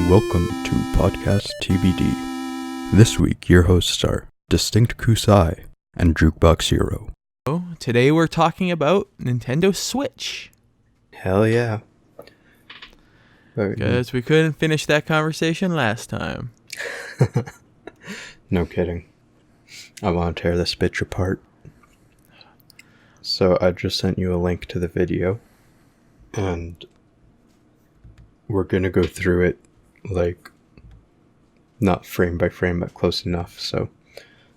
Welcome to PodcastTBD. This week, your hosts are Distinctkusai and Jukeboxhero. Today we're talking about Nintendo Switch. Hell yeah. Because we couldn't finish that conversation last time. No kidding. I want to tear this bitch apart. So I just sent you a link to the video, and we're going to go through it, like, not frame by frame, but close enough. So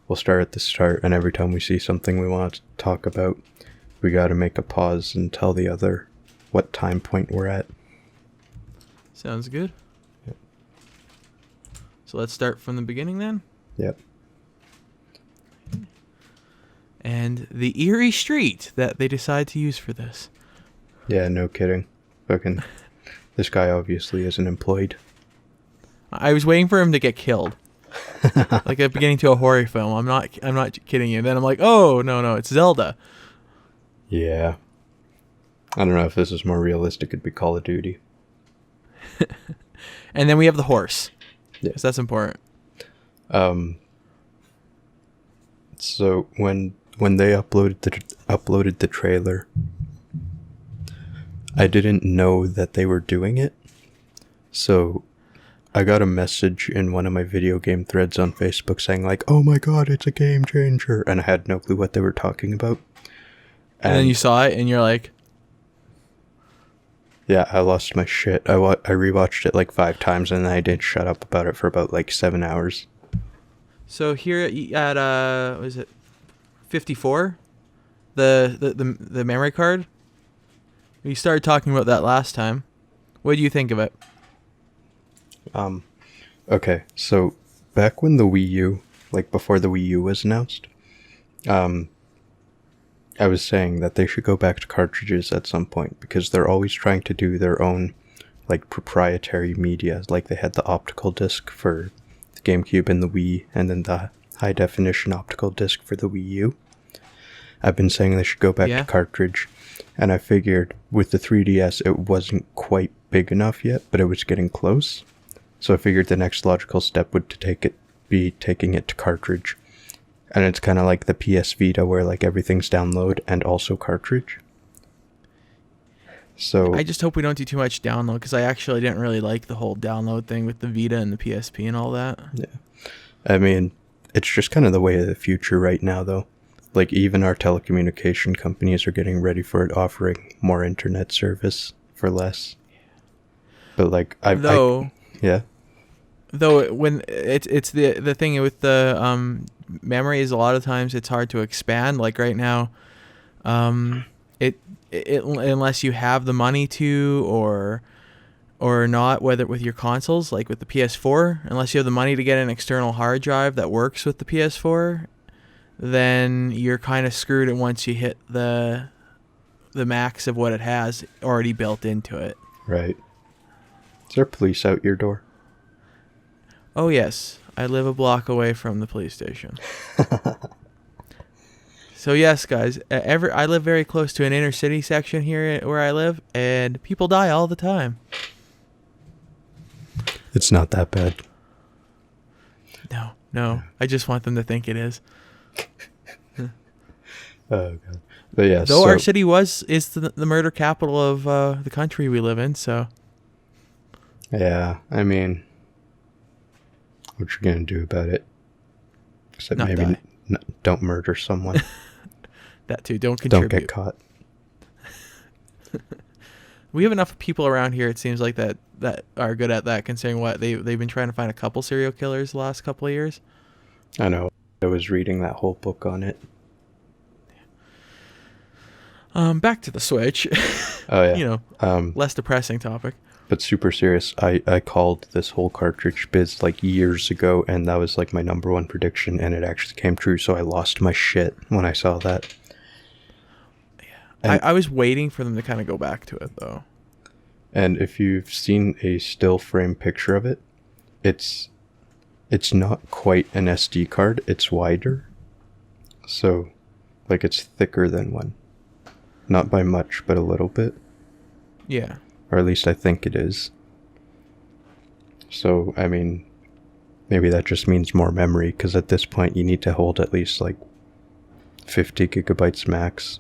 we'll start at the start, and every time we see something we want to talk about, we got to make a pause and tell the other what time point we're at. Sounds good. Yep. So let's start from the beginning then. Yep. And the eerie street that they decide to use for this. Yeah, no kidding. Fucking, this guy obviously isn't employed. I was waiting for him to get killed. Like at the beginning to a horror film. I'm not kidding you. Then I'm like, oh, no, it's Zelda. Yeah. I don't know if this is more realistic. It'd be Call of Duty. And then we have the horse. Yeah. Because that's important. So when they uploaded the trailer, I didn't know that they were doing it. So I got a message in one of my video game threads on Facebook saying like, "Oh my god, it's a game changer," and I had no clue what they were talking about. And then you saw it and you're like, yeah, I lost my shit. I rewatched it like 5 times and then I didn't shut up about it for about like 7 hours. So here at what is it, 54, the memory card. We started talking about that last time. What do you think of it? Okay, so back when the Wii U, like before the Wii U was announced, I was saying that they should go back to cartridges at some point because they're always trying to do their own like proprietary media. Like they had the optical disc for the GameCube and the Wii, and then the high definition optical disc for the Wii U. I've been saying they should go back to cartridge, and I figured with the 3DS it wasn't quite big enough yet, but it was getting close. So I figured the next logical step would be taking it to cartridge. And it's kind of like the PS Vita where like everything's download and also cartridge. So I just hope we don't do too much download, because I actually didn't really like the whole download thing with the Vita and the PSP and all that. Yeah. I mean, it's just kind of the way of the future right now, though. Like, even our telecommunication companies are getting ready for it, offering more internet service for less. But like, yeah. Though when it's the thing with the memory is a lot of times it's hard to expand. Like right now, it unless you have the money to or not, whether with your consoles, like with the PS4, unless you have the money to get an external hard drive that works with the PS4, then you're kind of screwed. And once you hit the max of what it has already built into it. Right. Is there police out your door? Oh yes, I live a block away from the police station. So yes, guys, I live very close to an inner city section here where I live, and people die all the time. It's not that bad. No, I just want them to think it is. Oh god. But yeah, though our city is the murder capital of the country we live in, so. Yeah, I mean, what you gonna do about it? Except not maybe don't murder someone. That too. Don't contribute. Don't get caught. We have enough people around here, it seems like, that are good at that, considering what they've been trying to find a couple serial killers the last couple of years. I know. I was reading that whole book on it. Back to the Switch. Oh yeah. Less depressing topic. But super serious, I called this whole cartridge biz like years ago, and that was like my number one prediction, and it actually came true, so I lost my shit when I saw that. Yeah. I was waiting for them to kind of go back to it, though. And if you've seen a still frame picture of it, it's not quite an SD card, it's wider. So, like, it's thicker than one. Not by much, but a little bit. Yeah. Or at least I think it is. So, I mean, maybe that just means more memory, because at this point you need to hold at least like 50 gigabytes max.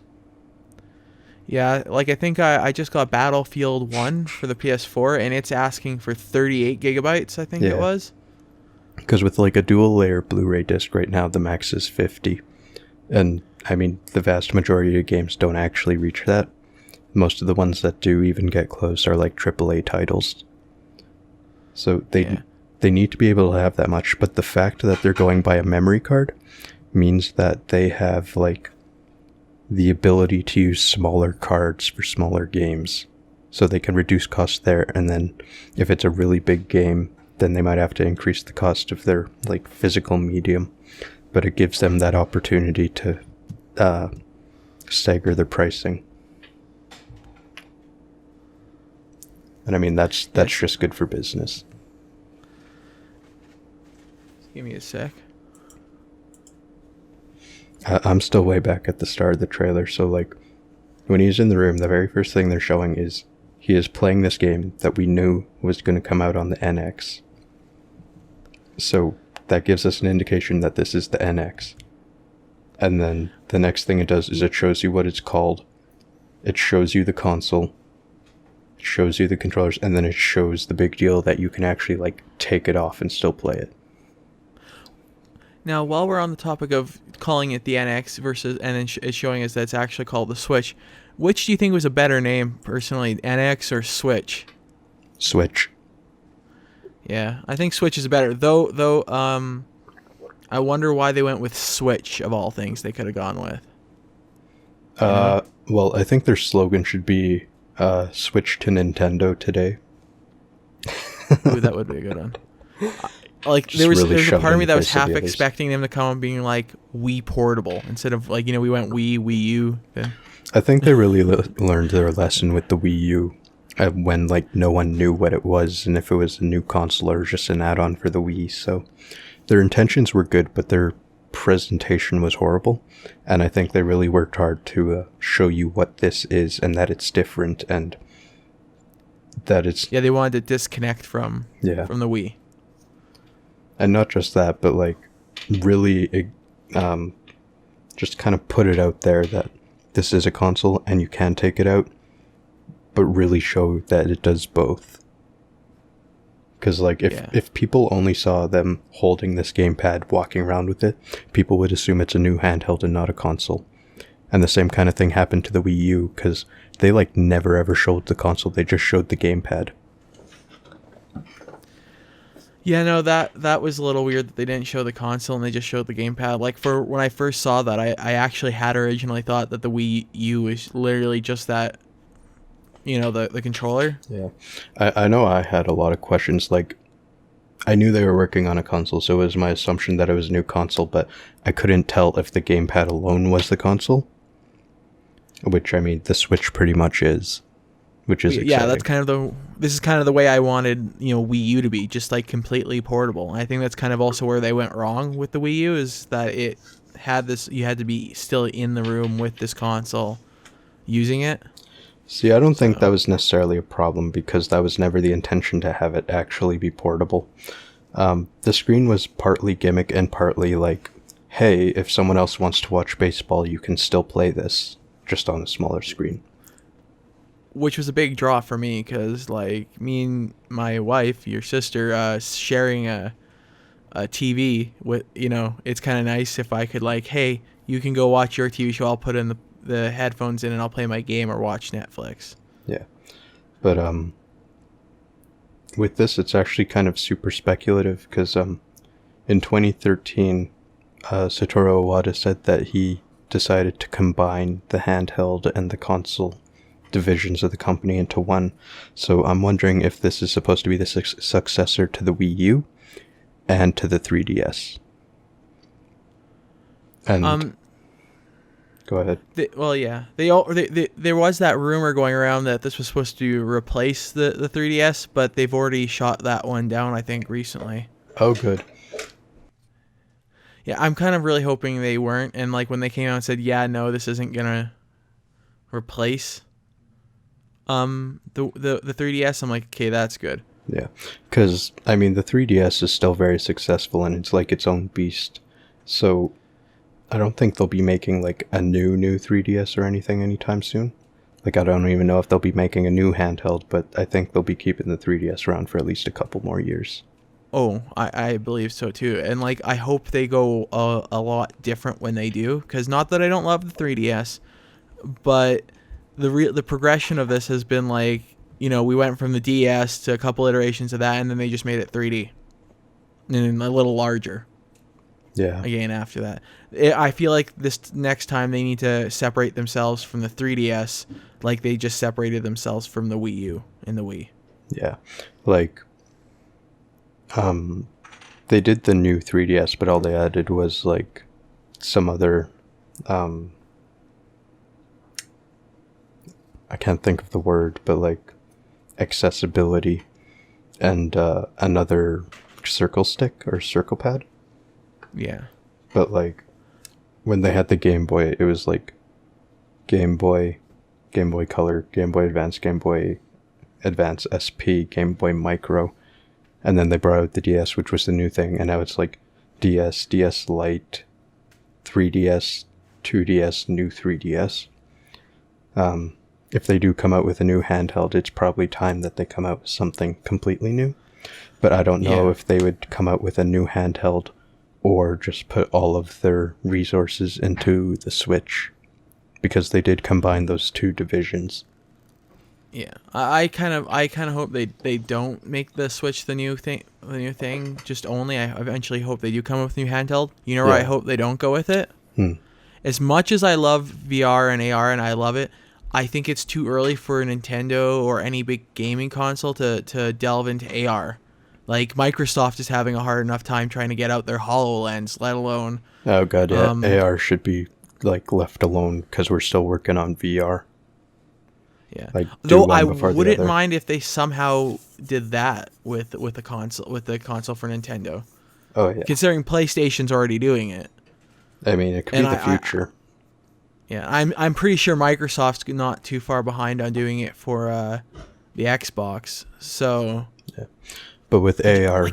Yeah, like I think I just got Battlefield 1 for the PS4, and it's asking for 38 gigabytes, I think it was. Because with like a dual layer Blu-ray disc right now, the max is 50. And I mean, the vast majority of games don't actually reach that. Most of the ones that do even get close are like AAA titles. So they need to be able to have that much, but the fact that they're going by a memory card means that they have like the ability to use smaller cards for smaller games. So they can reduce costs there, and then if it's a really big game, then they might have to increase the cost of their like physical medium. But it gives them that opportunity to stagger their pricing. And I mean, that's just good for business. Give me a sec. I'm still way back at the start of the trailer, so like, when he's in the room, the very first thing they're showing is he is playing this game that we knew was going to come out on the NX. So that gives us an indication that this is the NX. And then the next thing it does is it shows you what it's called. It shows you the console. It shows you the controllers, and then it shows the big deal that you can actually like take it off and still play it. Now, while we're on the topic of calling it the NX versus, and then it's showing us that it's actually called the Switch, which do you think was a better name, personally, NX or Switch? Switch. Yeah, I think Switch is better. Though, I wonder why they went with Switch, of all things they could have gone with. Well, I think their slogan should be Switch to Nintendo today. Ooh, that would be a good one. Like, Just there was really a part of me that was shove it in half the face of the others. expecting them to come and being like Wii Portable instead of like, we went Wii U. I think they really learned their lesson with the Wii U when like no one knew what it was and if it was a new console or just an add-on for the Wii. So their intentions were good, but their presentation was horrible. And I think they really worked hard to show you what this is and that it's different and that it's... Yeah, they wanted to disconnect from the Wii. And not just that, but like really just kind of put it out there that this is a console and you can take it out, but really show that it does both. Because like if people only saw them holding this gamepad, walking around with it, people would assume it's a new handheld and not a console. And the same kind of thing happened to the Wii U, because they like never ever showed the console, they just showed the gamepad. Yeah, no, that was a little weird that they didn't show the console and they just showed the gamepad. Like, for when I first saw that, I actually had originally thought that the Wii U was literally just that, the controller. Yeah. I know I had a lot of questions. Like, I knew they were working on a console, so it was my assumption that it was a new console, but I couldn't tell if the gamepad alone was the console. Which, I mean, the Switch pretty much is. Which is exciting. Yeah, this is kind of the way I wanted, Wii U to be, just like completely portable. And I think that's kind of also where they went wrong with the Wii U, is that it had this, you had to be still in the room with this console using it. See, I don't think that was necessarily a problem, because that was never the intention to have it actually be portable. The screen was partly gimmick and partly like, hey, if someone else wants to watch baseball, you can still play this, just on a smaller screen. Which was a big draw for me, because like me and my wife, your sister, sharing a TV with, it's kind of nice if I could like, hey, you can go watch your TV show, I'll put in the headphones in and I'll play my game or watch Netflix. Yeah. But with this, it's actually kind of super speculative, because in 2013, Satoru Iwata said that he decided to combine the handheld and the console divisions of the company into one. So I'm wondering if this is supposed to be the successor to the Wii U and to the 3DS. And go ahead. There was that rumor going around that this was supposed to replace the 3DS, but they've already shot that one down, I think, recently. Oh, good. Yeah, I'm kind of really hoping they weren't, and like when they came out and said, yeah, no, this isn't gonna replace the 3DS, I'm like, okay, that's good. Yeah, because I mean the 3DS is still very successful and it's like its own beast. So I don't think they'll be making like a new 3DS or anything anytime soon. Like I don't even know if they'll be making a new handheld, but I think they'll be keeping the 3DS around for at least a couple more years. Oh, I believe so too. And like I hope they go a lot different when they do, because not that I don't love the 3DS, but the progression of this has been like, you know, we went from the DS to a couple iterations of that, and then they just made it 3D and a little larger. Yeah. Again after that, I feel like this next time they need to separate themselves from the 3DS, like they just separated themselves from the Wii U and the Wii. Yeah, like, they did the new 3DS, but all they added was like some other, I can't think of the word, but like accessibility and another circle stick or circle pad. Yeah. But like when they had the Game Boy, it was like Game Boy Color, Game Boy Advance, Game Boy Advance SP, Game Boy Micro, and then they brought out the DS, which was the new thing, and now it's like DS, DS Lite, 3DS, 2DS, new 3DS. If they do come out with a new handheld, it's probably time that they come out with something completely new. But I don't know if they would come out with a new handheld or just put all of their resources into the Switch, because they did combine those two divisions. Yeah, I kind of hope they don't make the Switch the new thing. Just only, I eventually hope they do come up with a new handheld. You know where I hope they don't go with it? As much as I love VR and AR and I love it, I think it's too early for Nintendo or any big gaming console to delve into AR. Like, Microsoft is having a hard enough time trying to get out their HoloLens, let alone... Oh god, yeah. AR should be, like, left alone, because we're still working on VR. Yeah. Like, though I wouldn't mind if they somehow did that with the console for Nintendo. Oh, yeah. Considering PlayStation's already doing it. I mean, it could be the future. I'm pretty sure Microsoft's not too far behind on doing it for the Xbox, so... Yeah. But with AR,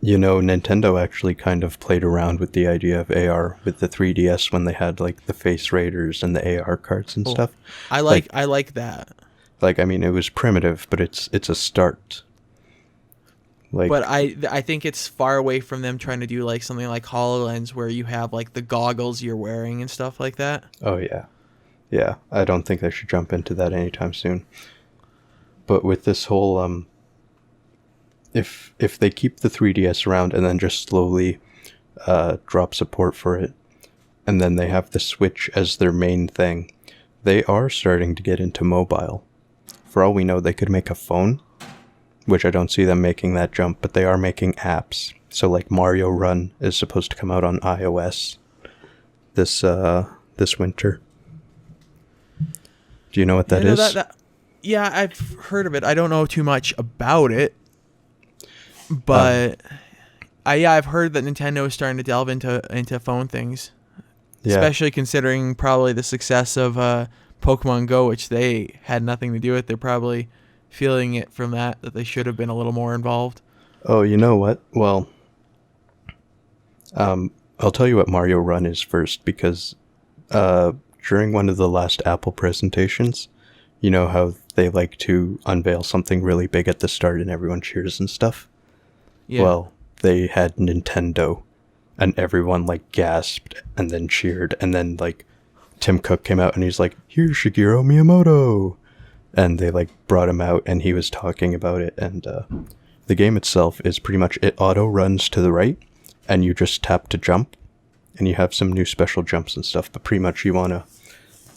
you know, Nintendo actually kind of played around with the idea of AR with the 3DS when they had, like, the face raiders and the AR carts and stuff. I like that. Like, I mean, it was primitive, but it's a start. Like, but I think it's far away from them trying to do, like, something like HoloLens where you have, like, the goggles you're wearing and stuff like that. Oh, yeah. Yeah, I don't think they should jump into that anytime soon. But with this whole, if they keep the 3DS around and then just slowly drop support for it, and then they have the Switch as their main thing, they are starting to get into mobile. For all we know, they could make a phone, which I don't see them making that jump, but they are making apps. So like Mario Run is supposed to come out on iOS this winter. Do you know what that is? Yeah, I've heard of it. I don't know too much about it. But I've heard that Nintendo is starting to delve into phone things, especially considering probably the success of Pokemon Go, which they had nothing to do with. They're probably feeling it from that they should have been a little more involved. Oh, you know what? Well, I'll tell you what Mario Run is first, because during one of the last Apple presentations, you know how they like to unveil something really big at the start and everyone cheers and stuff? Yeah. Well, they had Nintendo, and everyone, like, gasped and then cheered, and then, like, Tim Cook came out and he's like, "Here's Shigeru Miyamoto!" And they, like, brought him out and he was talking about it, and the game itself is pretty much, it auto-runs to the right, and you just tap to jump, and you have some new special jumps and stuff, but pretty much you want to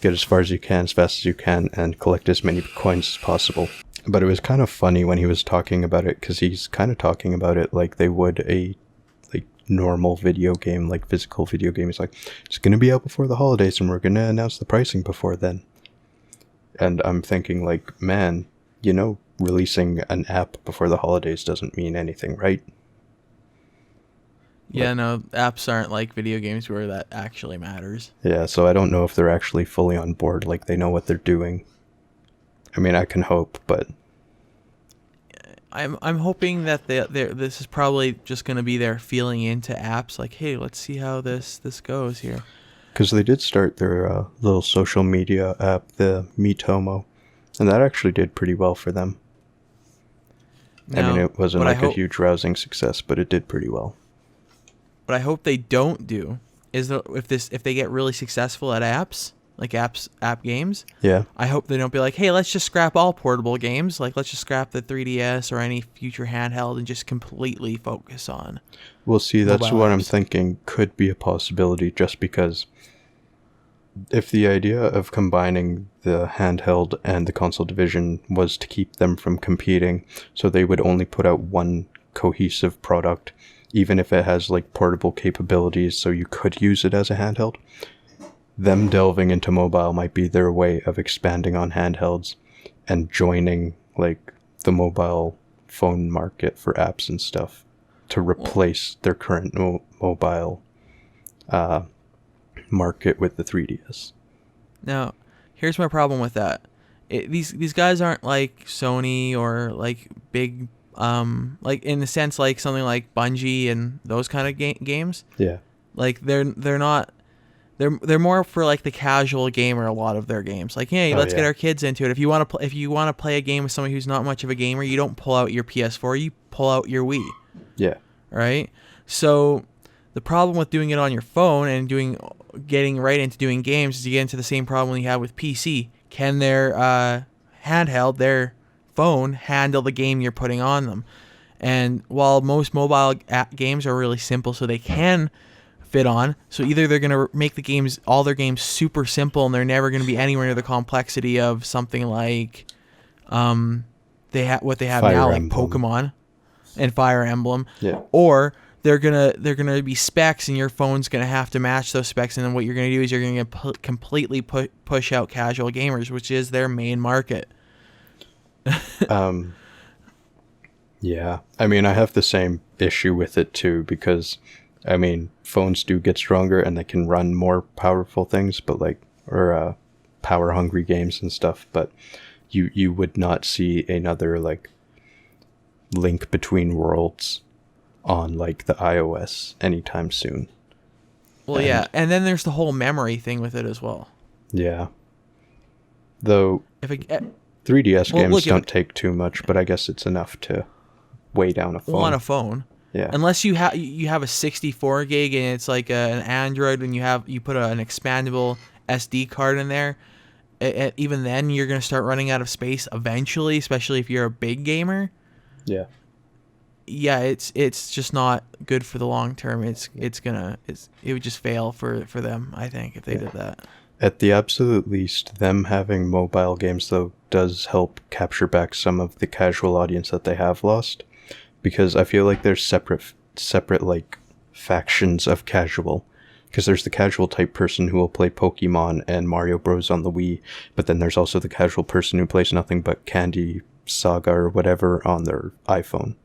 get as far as you can, as fast as you can, and collect as many coins as possible. But it was kind of funny when he was talking about it, because he's kind of talking about it like they would a like normal video game, like physical video game. He's like, it's going to be out before the holidays, and we're going to announce the pricing before then. And I'm thinking, like, man, you know, releasing an app before the holidays doesn't mean anything, right? Yeah, no, apps aren't like video games where that actually matters. Yeah, so I don't know if they're actually fully on board, like they know what they're doing. I mean, I can hope, but... I'm hoping that this is probably just going to be their feeling into apps. Like, hey, let's see how this goes here. Because they did start their little social media app, the Mitomo, and that actually did pretty well for them. Now, I mean, it wasn't like a huge rousing success, but it did pretty well. What I hope they don't do is that if they get really successful at apps, like app games, yeah, I hope they don't be like, hey, let's just scrap all portable games. Like, let's just scrap the 3DS or any future handheld and just completely focus on. Well, see, that's what apps. I'm thinking could be a possibility, just because if the idea of combining the handheld and the console division was to keep them from competing, so they would only put out one cohesive product, even if it has like portable capabilities, so you could use it as a handheld, them delving into mobile might be their way of expanding on handhelds and joining like the mobile phone market for apps and stuff to replace their current mobile market with the 3DS. Now, here's my problem with that. These guys aren't like Sony or like big, like in the sense like something like Bungie and those kind of games. Yeah. Like they're not. They're more for like the casual gamer. A lot of their games, like, hey, let's get our kids into it. If you want to play a game with somebody who's not much of a gamer, you don't pull out your PS4, you pull out your Wii. Yeah. Right. So the problem with doing it on your phone and getting right into doing games is you get into the same problem you have with PC. Can their handheld, their phone, handle the game you're putting on them? And while most mobile games are really simple, so they can fit on, so either they're going to make all their games super simple and they're never going to be anywhere near the complexity of something like what they have Fire now, Emblem. like Pokemon and Fire Emblem. Yeah. Or they're gonna be specs, and your phone's gonna have to match those specs. And then what you're gonna do is you're gonna completely push out casual gamers, which is their main market. Yeah, I mean, I have the same issue with it too, because I mean, phones do get stronger and they can run more powerful things, but power hungry games and stuff. But you would not see another like Link Between Worlds on like the iOS anytime soon. Well, yeah, and then there's the whole memory thing with it as well. Yeah. Though 3DS games don't take too much, but I guess it's enough to weigh down a phone. On a phone. Yeah. Unless you have a 64 gig and it's like an Android, and you put an expandable SD card in there, even then you're going to start running out of space eventually, especially if you're a big gamer. Yeah. Yeah, it's just not good for the long term. It would just fail for them, I think, if they did that. At the absolute least, them having mobile games though does help capture back some of the casual audience that they have lost, because I feel like there's separate like factions of casual. Because there's the casual type person who will play Pokemon and Mario Bros on the Wii, but then there's also the casual person who plays nothing but Candy Saga or whatever on their iPhone.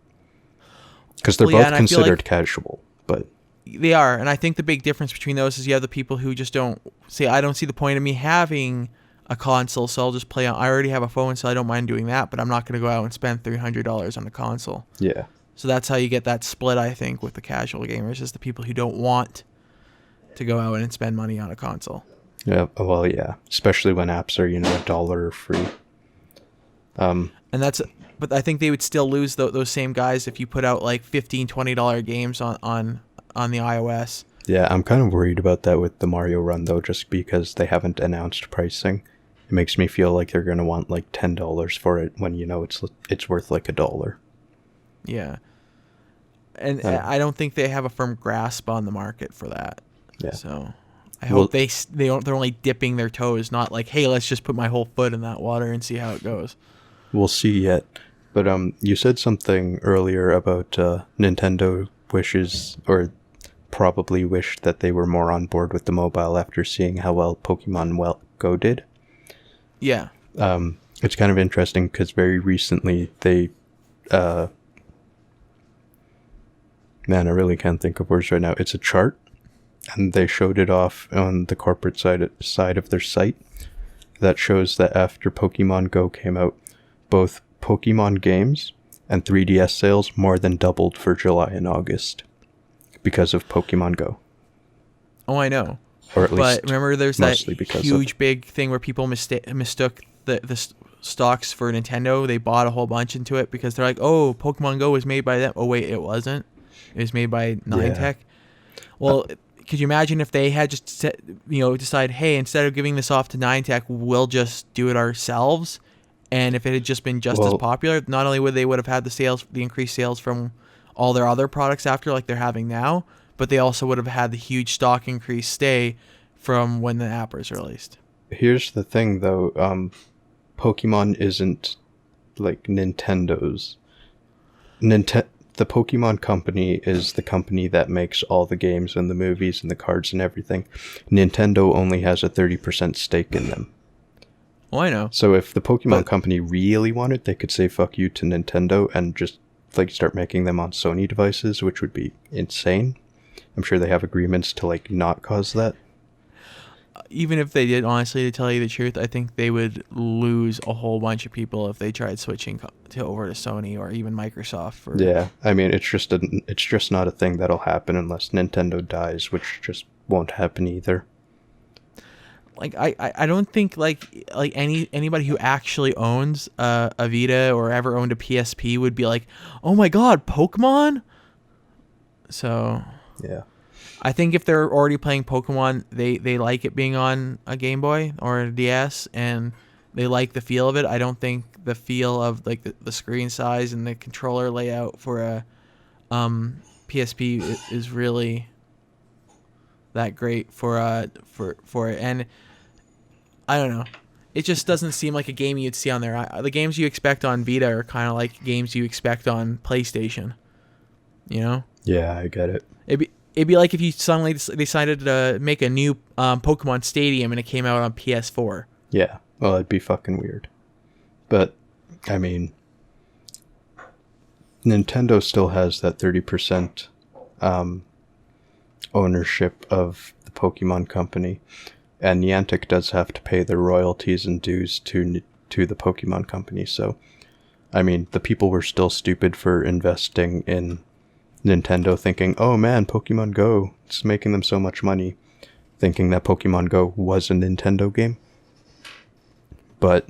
Because they're both considered casual, but they are. And I think the big difference between those is you have the people who just don't say, I don't see the point of me having a console, so I'll just play on. I already have a phone, so I don't mind doing that, but I'm not going to go out and spend $300 on a console. Yeah. So that's how you get that split, I think, with the casual gamers, is the people who don't want to go out and spend money on a console. Yeah, well, yeah. Especially when apps are, $1 or free. But I think they would still lose those same guys if you put out like $15, $20 games on the iOS. Yeah, I'm kind of worried about that with the Mario Run though, just because they haven't announced pricing. It makes me feel like they're going to want like $10 for it when it's worth like $1. Yeah. And I don't think they have a firm grasp on the market for that. Yeah. So I hope they're only dipping their toes, not like, hey, let's just put my whole foot in that water and see how it goes. We'll see yet. But you said something earlier about Nintendo wishes, or probably wished that they were more on board with the mobile after seeing how well Pokemon Go did. Yeah. It's kind of interesting because very recently they... man, I really can't think of words right now. It's a chart, and they showed it off on the corporate side of their site that shows that after Pokemon Go came out, both Pokemon games And 3DS sales more than doubled for July and August because of Pokemon Go. Oh, I know. Or at least but remember, there's that huge big thing where people mistook the stocks for Nintendo. They bought a whole bunch into it because they're like, "Oh, Pokemon Go was made by them." Oh wait, it wasn't. It was made by Niantic. Well, could you imagine if they had just decide, hey, instead of giving this off to Niantic, we'll just do it ourselves? And if it had just been just as popular, not only would have had the increased sales from all their other products after, like they're having now, but they also would have had the huge stock increase stay from when the app was released. Here's the thing, though. Pokemon isn't like Nintendo's. The Pokemon Company is the company that makes all the games and the movies and the cards and everything. Nintendo only has a 30% stake in them. Oh, I know. So if the Pokemon Company really wanted, they could say fuck you to Nintendo and just like start making them on Sony devices, which would be insane. I'm sure they have agreements to like not cause that. Even if they did, honestly, to tell you the truth, I think they would lose a whole bunch of people if they tried switching over to Sony or even Microsoft. Yeah, I mean, it's just not a thing that'll happen unless Nintendo dies, which just won't happen either. Like I don't think like anybody who actually owns a Vita or ever owned a PSP would be like, oh my god, Pokemon. So yeah, I think if they're already playing Pokemon, they like it being on a Game Boy or a DS, and they like the feel of it. I don't think the feel of like the screen size and the controller layout for a PSP is really that great for it. And I don't know, it just doesn't seem like a game you'd see on there. The games you expect on Vita are kind of like games you expect on PlayStation, you know? Yeah, I get it. It'd be like if you suddenly decided to make a new Pokemon Stadium and it came out on PS4. Yeah, well, it'd be fucking weird. But I mean, Nintendo still has that 30% ownership of the Pokemon Company, and Niantic does have to pay their royalties and dues to the Pokemon Company. So, I mean, the people were still stupid for investing in Nintendo, thinking, oh man, Pokemon Go, it's making them so much money, thinking that Pokemon Go was a Nintendo game. But,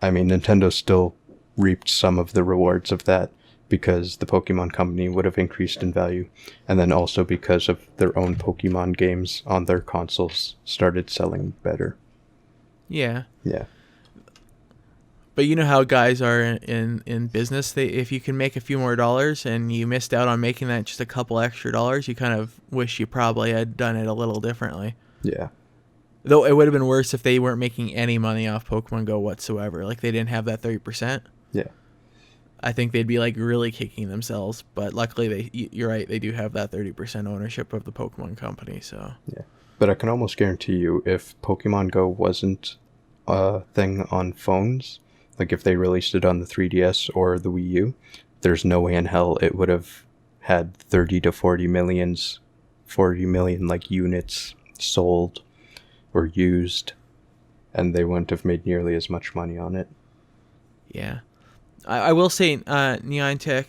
I mean, Nintendo still reaped some of the rewards of that because the Pokemon Company would have increased in value, and then also because of their own Pokemon games on their consoles started selling better. Yeah. Yeah. But you know how guys are in business. If you can make a few more dollars and you missed out on making that just a couple extra dollars, you kind of wish you probably had done it a little differently. Yeah. Though it would have been worse if they weren't making any money off Pokemon Go whatsoever. Like they didn't have that 30%. Yeah. I think they'd be like really kicking themselves. But luckily, you're right. They do have that 30% ownership of the Pokemon Company. So yeah. But I can almost guarantee you, if Pokemon Go wasn't a thing on phones, like if they released it on the 3DS or the Wii U, there's no way in hell it would have had 30 to 40 million like units sold or used, and they wouldn't have made nearly as much money on it. Yeah. I will say Niantic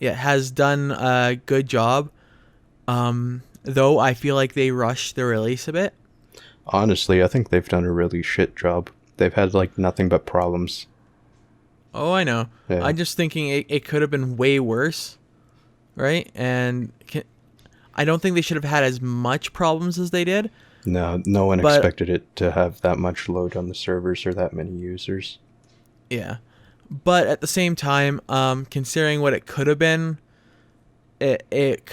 has done a good job, though I feel like they rushed the release a bit. Honestly, I think they've done a really shit job. They've had like nothing but problems. Oh, I know. Yeah. I'm just thinking it could have been way worse, right? And I don't think they should have had as much problems as they did. No one expected it to have that much load on the servers or that many users. Yeah. But at the same time, considering what it could have been, it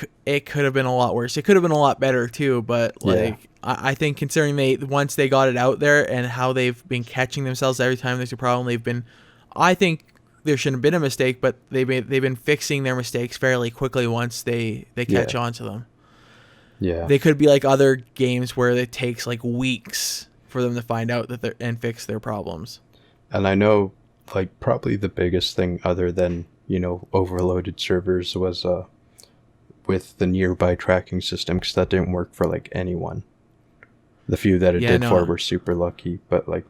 could have been a lot worse. It could have been a lot better too, but like yeah. I think considering once they got it out there and how they've been catching themselves every time there's a problem, I think there shouldn't have been a mistake, but they've been fixing their mistakes fairly quickly once they catch on to them. Yeah. They could be like other games where it takes like weeks for them to find out and fix their problems. And I know like probably the biggest thing other than, overloaded servers was with the nearby tracking system, because that didn't work for like anyone. The few that it did for were super lucky, but like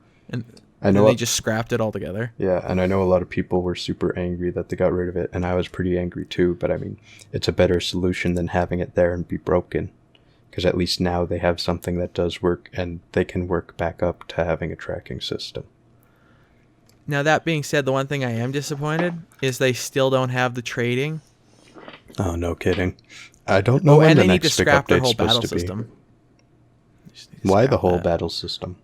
I And know they just scrapped it altogether. Yeah, and I know a lot of people were super angry that they got rid of it, and I was pretty angry too, but I mean, it's a better solution than having it there and be broken. Because at least now they have something that does work, and they can work back up to having a tracking system. Now, that being said, the one thing I am disappointed is they still don't have the trading. Oh, no kidding. I don't know when and the they need to next big scrap their update's whole supposed battle to be. system. Why the whole battle system?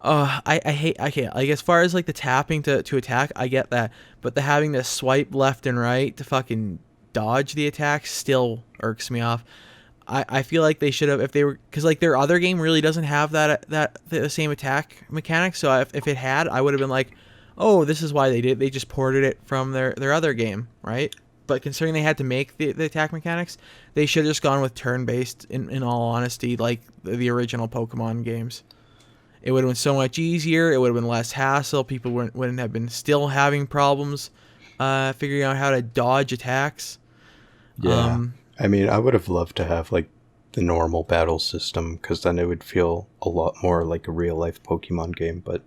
I hate, like, as far as like the tapping to attack, I get that, but the having to swipe left and right to fucking dodge the attacks still irks me off. I feel like they should have, if they were, because like their other game really doesn't have the same attack mechanic. So if it had, I would have been like, oh, this is why they just ported it from their other game, right? But considering they had to make the attack mechanics, they should have just gone with turn-based, in all honesty, like the original Pokemon games. It would have been so much easier. It would have been less hassle. People wouldn't have been still having problems figuring out how to dodge attacks. Yeah. I mean, I would have loved to have, like, the normal battle system, because then it would feel a lot more like a real-life Pokemon game. But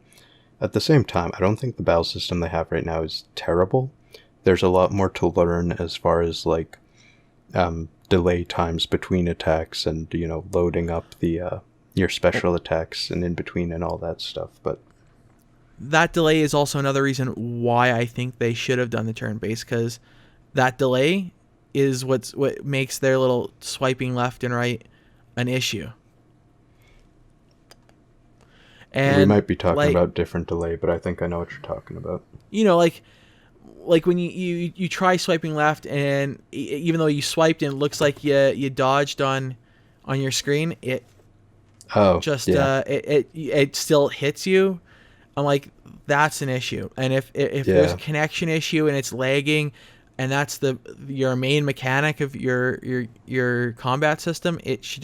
at the same time, I don't think the battle system they have right now is terrible. There's a lot more to learn as far as, like, delay times between attacks and, you know, loading up the your special attacks and in between and all that stuff. But that delay is also another reason why I think they should have done the turn-based, because that delay is what makes their little swiping left and right an issue. And we might be talking about different delay, but I think I know what you're talking about. You know, like when you try swiping left, and even though you swiped and it looks like you dodged on your screen, it still hits you. I'm like, that's an issue. And if there's a connection issue and it's lagging, and that's your main mechanic of your combat system, you should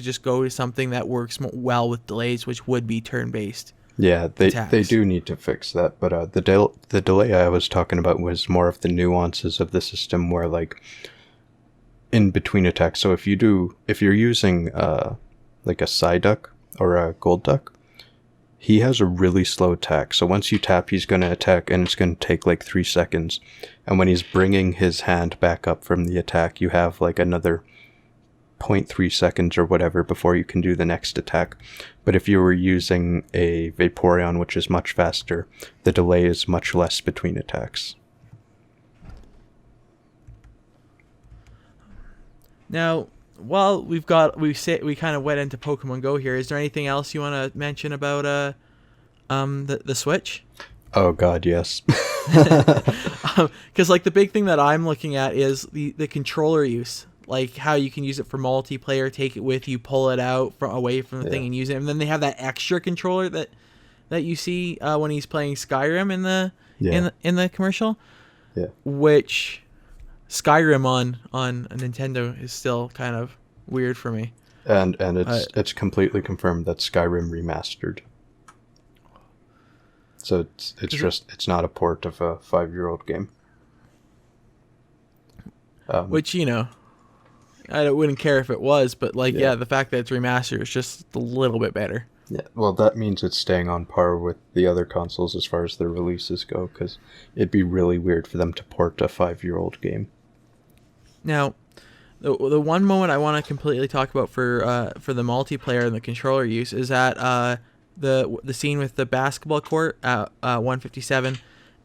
just go to something that works well with delays, which would be turn-based. Yeah, they do need to fix that, but the delay I was talking about was more of the nuances of the system, where, like, in between attacks. So if you're using like a Psyduck or a Golduck, he has a really slow attack. So once you tap, he's going to attack, and it's going to take like 3 seconds. And when he's bringing his hand back up from the attack, you have like another 0.3 seconds or whatever before you can do the next attack. But if you were using a Vaporeon, which is much faster, the delay is much less between attacks. Now, while we kind of went into Pokemon Go here, is there anything else you want to mention about the Switch? Oh God, yes. Because like the big thing that I'm looking at is the controller use, like how you can use it for multiplayer, take it with you, pull it out away from the thing and use it. And then they have that extra controller that you see when he's playing Skyrim in the commercial. Yeah. Which Skyrim on a Nintendo is still kind of weird for me. And it's completely confirmed that Skyrim remastered. So it's not a port of a 5-year-old game. Which, you know, I wouldn't care if it was, but the fact that it's remastered is just a little bit better. Yeah, well, that means it's staying on par with the other consoles as far as their releases go, because it'd be really weird for them to port a 5-year-old game. Now, the one moment I want to completely talk about for the multiplayer and the controller use is at the scene with the basketball court at 157,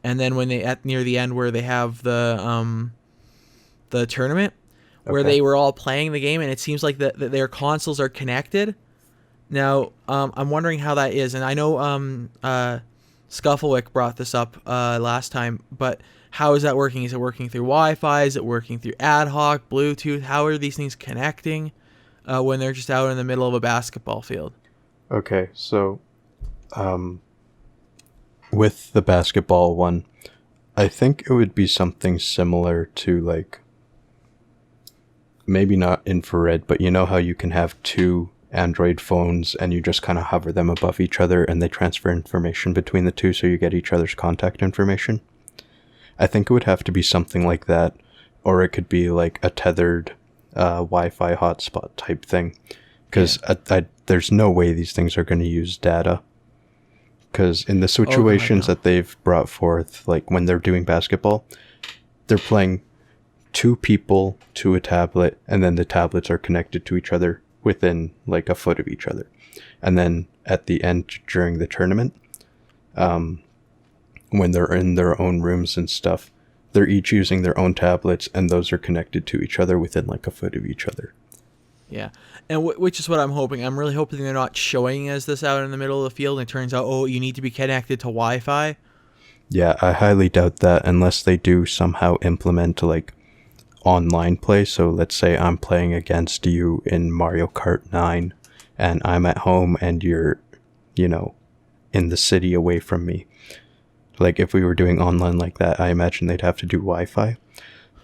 and then when near the end where they have the tournament where they were all playing the game, and it seems like that their consoles are connected. Now, I'm wondering how that is, and I know Scufflewick brought this up last time, but how is that working? Is it working through Wi-Fi? Is it working through ad hoc, Bluetooth? How are these things connecting when they're just out in the middle of a basketball field? Okay, so with the basketball one, I think it would be something similar to, like, maybe not infrared, but you know how you can have two Android phones and you just kind of hover them above each other and they transfer information between the two so you get each other's contact information? I think it would have to be something like that, or it could be like a tethered Wi-Fi hotspot type thing, because there's no way these things are going to use data. Because in the situations that they've brought forth, like when they're doing basketball, they're playing 2 people to a tablet, and then the tablets are connected to each other within like a foot of each other. And then at the end during the tournament, when they're in their own rooms and stuff, they're each using their own tablets, and those are connected to each other within like a foot of each other. Yeah, and which is what I'm hoping. I'm really hoping they're not showing us this out in the middle of the field, and it turns out, oh, you need to be connected to Wi-Fi. Yeah, I highly doubt that unless they do somehow implement like online play. So let's say I'm playing against you in Mario Kart 9 and I'm at home and you're, in the city away from me. Like if we were doing online like that, I imagine they'd have to do Wi-Fi.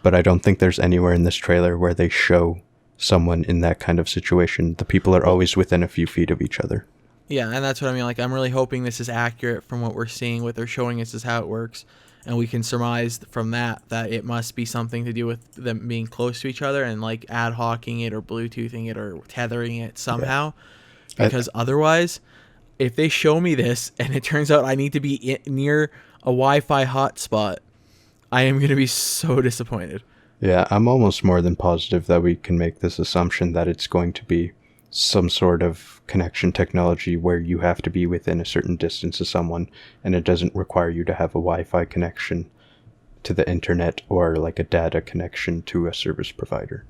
But I don't think there's anywhere in this trailer where they show someone in that kind of situation. The people are always within a few feet of each other. Yeah, and that's what I mean. Like, I'm really hoping this is accurate from what we're seeing. What they're showing us is how it works. And we can surmise from that it must be something to do with them being close to each other and, like, ad hocing it or Bluetoothing it or tethering it somehow. Yeah. Because otherwise, if they show me this and it turns out I need to be near a Wi-Fi hotspot, I am going to be so disappointed. Yeah, I'm almost more than positive that we can make this assumption that it's going to be some sort of connection technology where you have to be within a certain distance of someone, and it doesn't require you to have a Wi-Fi connection to the internet or like a data connection to a service provider.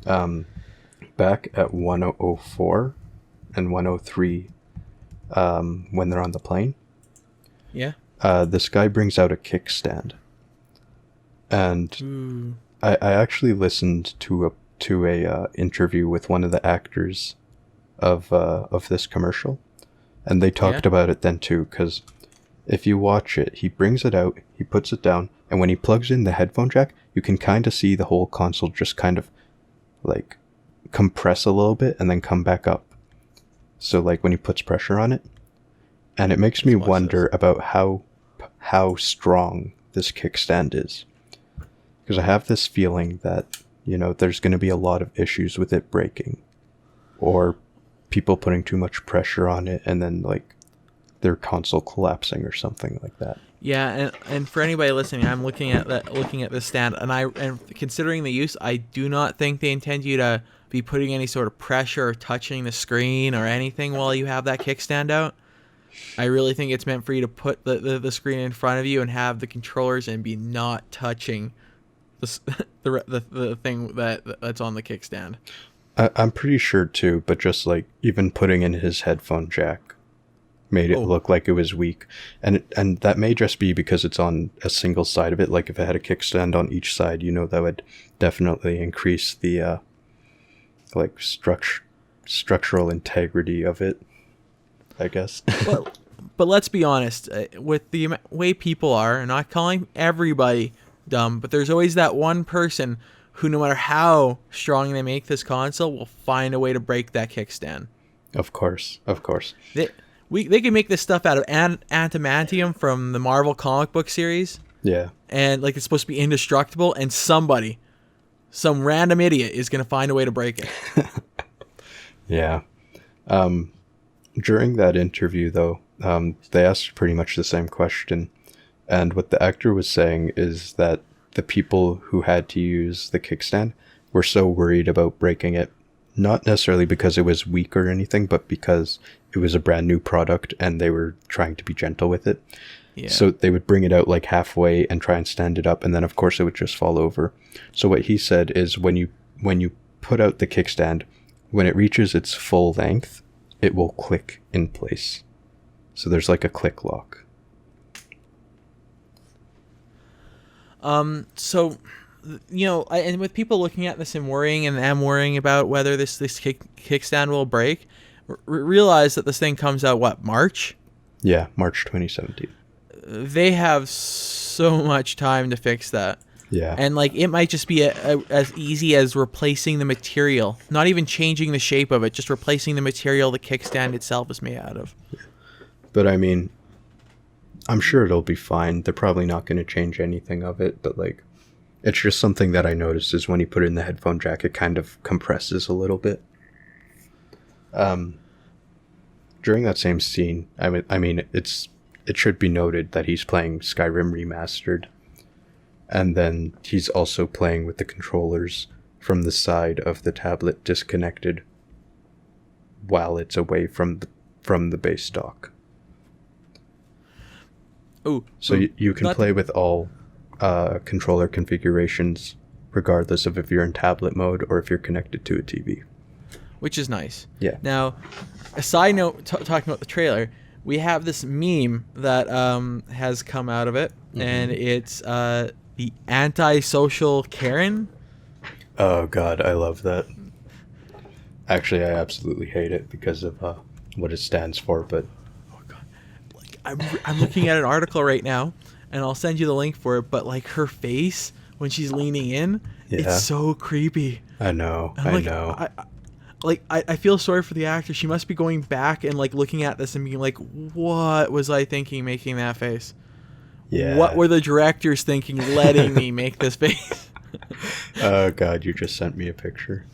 Back at 1004 and 103, when they're on the plane, yeah, this guy brings out a kickstand. And I actually listened to a interview with one of the actors of this commercial, and they talked about it then too, because if you watch it, he brings it out, he puts it down, and when he plugs in the headphone jack, you can kind of see the whole console just kind of like compress a little bit and then come back up. So like when he puts pressure on it, and it makes me wonder about how strong this kickstand is. Because I have this feeling that, there's going to be a lot of issues with it breaking. Or people putting too much pressure on it and then, like, their console collapsing or something like that. Yeah, and for anybody listening, I'm looking at this stand, and considering the use, I do not think they intend you to be putting any sort of pressure or touching the screen or anything while you have that kickstand out. I really think it's meant for you to put the screen in front of you and have the controllers and be not touching the thing that's on the kickstand. I'm pretty sure too, but just like even putting in his headphone jack made it look like it was weak, and that may just be because it's on a single side of it. Like if it had a kickstand on each side, that would definitely increase the like structural integrity of it, I guess. But let's be honest, with the way people are, and not calling everybody dumb, but there's always that one person who, no matter how strong they make this console, will find a way to break that kickstand. Of course. They can make this stuff out of adamantium from the Marvel comic book series. Yeah. And like it's supposed to be indestructible, and some random idiot is going to find a way to break it. Yeah. During that interview, though, they asked pretty much the same question. And what the actor was saying is that the people who had to use the kickstand were so worried about breaking it, not necessarily because it was weak or anything, but because it was a brand new product and they were trying to be gentle with it. Yeah. So they would bring it out like halfway and try and stand it up, and then of course it would just fall over. So what he said is when you put out the kickstand, when it reaches its full length, it will click in place. So there's like a click lock. So, and with people looking at this and worrying, and I'm worrying about whether this kickstand will break, realize that this thing comes out, March? Yeah, March 2017. They have so much time to fix that. Yeah. And, it might just be as easy as replacing the material. Not even changing the shape of it, just replacing the material the kickstand itself is made out of. But, I mean, I'm sure it'll be fine. They're probably not going to change anything of it, but, it's just something that I noticed is when you put it in the headphone jack, it kind of compresses a little bit. during that same scene, I mean, it should be noted that he's playing Skyrim Remastered, and then he's also playing with the controllers from the side of the tablet disconnected while it's away from the base dock. Oh, so you can play with all controller configurations, regardless of if you're in tablet mode or if you're connected to a TV. Which is nice. Yeah. Now, a side note, talking about the trailer, we have this meme that has come out of it, and it's the antisocial Karen. Oh God, I love that. Actually, I absolutely hate it because of what it stands for. But oh God, like I'm looking at an article right now, and I'll send you the link for it. But like her face when she's leaning in, it's so creepy. I know. I know. I feel sorry for the actor. She must be going back and like looking at this and being like, "What was I thinking making that face? Yeah. What were the directors thinking letting me make this face?" Oh God, you just sent me a picture.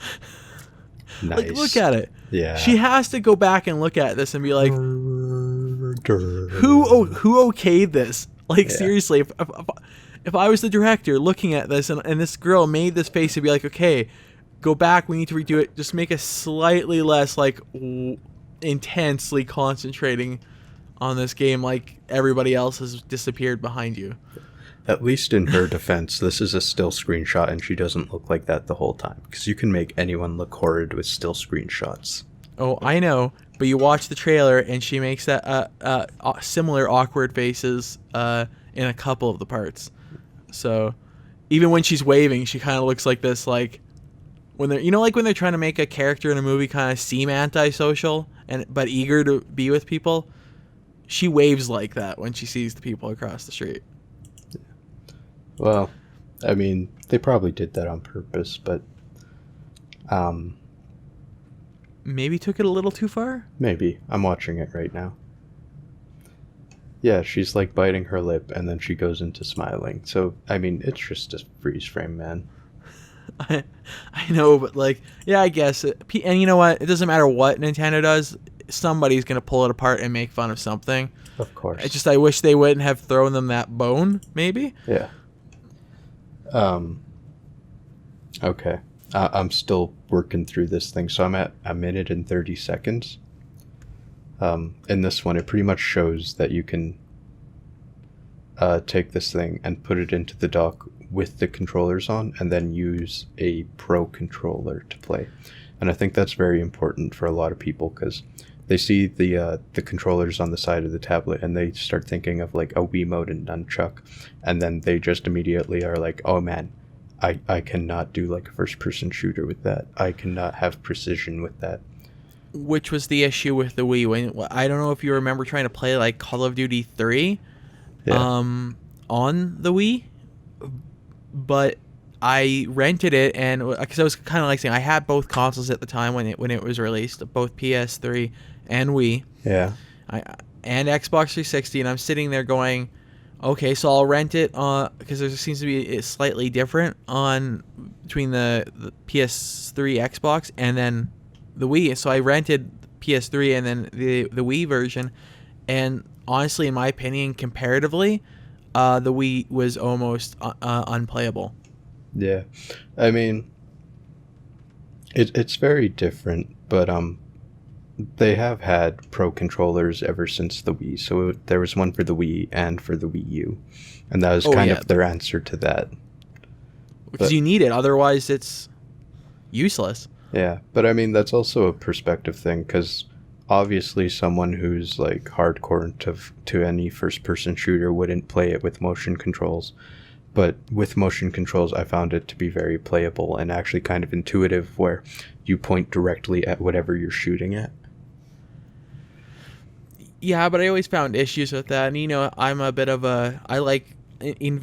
Nice. Like, look at it. Yeah. She has to go back and look at this and be like, who okayed this? Like, seriously, if I was the director looking at this and this girl made this face, it'd be like, okay, go back, we need to redo it. Just make it slightly less, like, intensely concentrating on this game like everybody else has disappeared behind you. At least in her defense, this is a still screenshot and she doesn't look like that the whole time. Because you can make anyone look horrid with still screenshots. Oh, I know. But you watch the trailer and she makes that similar awkward faces in a couple of the parts. So even when she's waving, she kind of looks like this, like when they're, like when they're trying to make a character in a movie kind of seem antisocial but eager to be with people. She waves like that when she sees the people across the street. Well, I mean, they probably did that on purpose, but maybe took it a little too far? Maybe. I'm watching it right now. Yeah, she's like biting her lip and then she goes into smiling. So, I mean, it's just a freeze frame, man. I know, but like, yeah, I guess. And you know what? It doesn't matter what Nintendo does. Somebody's going to pull it apart and make fun of something. Of course. I wish they wouldn't have thrown them that bone, maybe? Yeah. Okay. I'm still working through this thing, so I'm at 1 minute and 30 seconds. In this one, it pretty much shows that you can take this thing and put it into the dock with the controllers on, and then use a pro controller to play. And I think that's very important for a lot of people, because they see the controllers on the side of the tablet and they start thinking of like a Wiimote and nunchuck, and then they just immediately are like, oh man, I cannot do like a first person shooter with that. I cannot have precision with that. Which was the issue with the Wii. I don't know if you remember trying to play like Call of Duty 3 on the Wii, but I rented it, and because I was kind of like saying I had both consoles at the time when it was released, both PS3 and Wii. Yeah. And Xbox 360, and I'm sitting there going, okay, so I'll rent it because there seems to be it's slightly different between the PS3 Xbox and then the Wii. So I rented PS3 and then the Wii version, and honestly, in my opinion, comparatively, the Wii was almost unplayable. Yeah, I mean, it's very different, but they have had pro controllers ever since the Wii. So there was one for the Wii and for the Wii U, and that was kind of their answer to that. Because you need it, otherwise it's useless. Yeah, but I mean that's also a perspective thing, because obviously someone who's like hardcore to any first-person shooter wouldn't play it with motion controls. But with motion controls, I found it to be very playable and actually kind of intuitive, where you point directly at whatever you're shooting at. Yeah, but I always found issues with that. And I'm a bit of I like in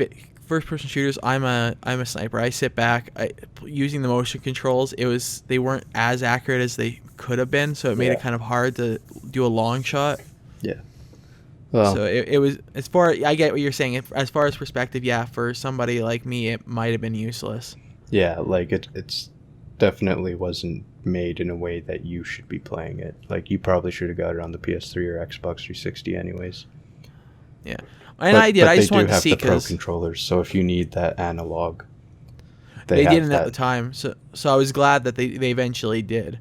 first-person shooters. I'm a sniper. I sit back. Using the motion controls, they weren't as accurate as they could have been, so it made it kind of hard to do a long shot. Yeah. Well, so it was, as far, I get what you're saying. As far as perspective, yeah, for somebody like me, it might have been useless. Yeah, like it's definitely wasn't made in a way that you should be playing it. Like, you probably should have got it on the PS3 or Xbox 360 anyways. Yeah. And I did. I just wanted to see, they do have the Pro because controllers, so if you need that analog, they have didn't that. at the time. So I was glad that they eventually did.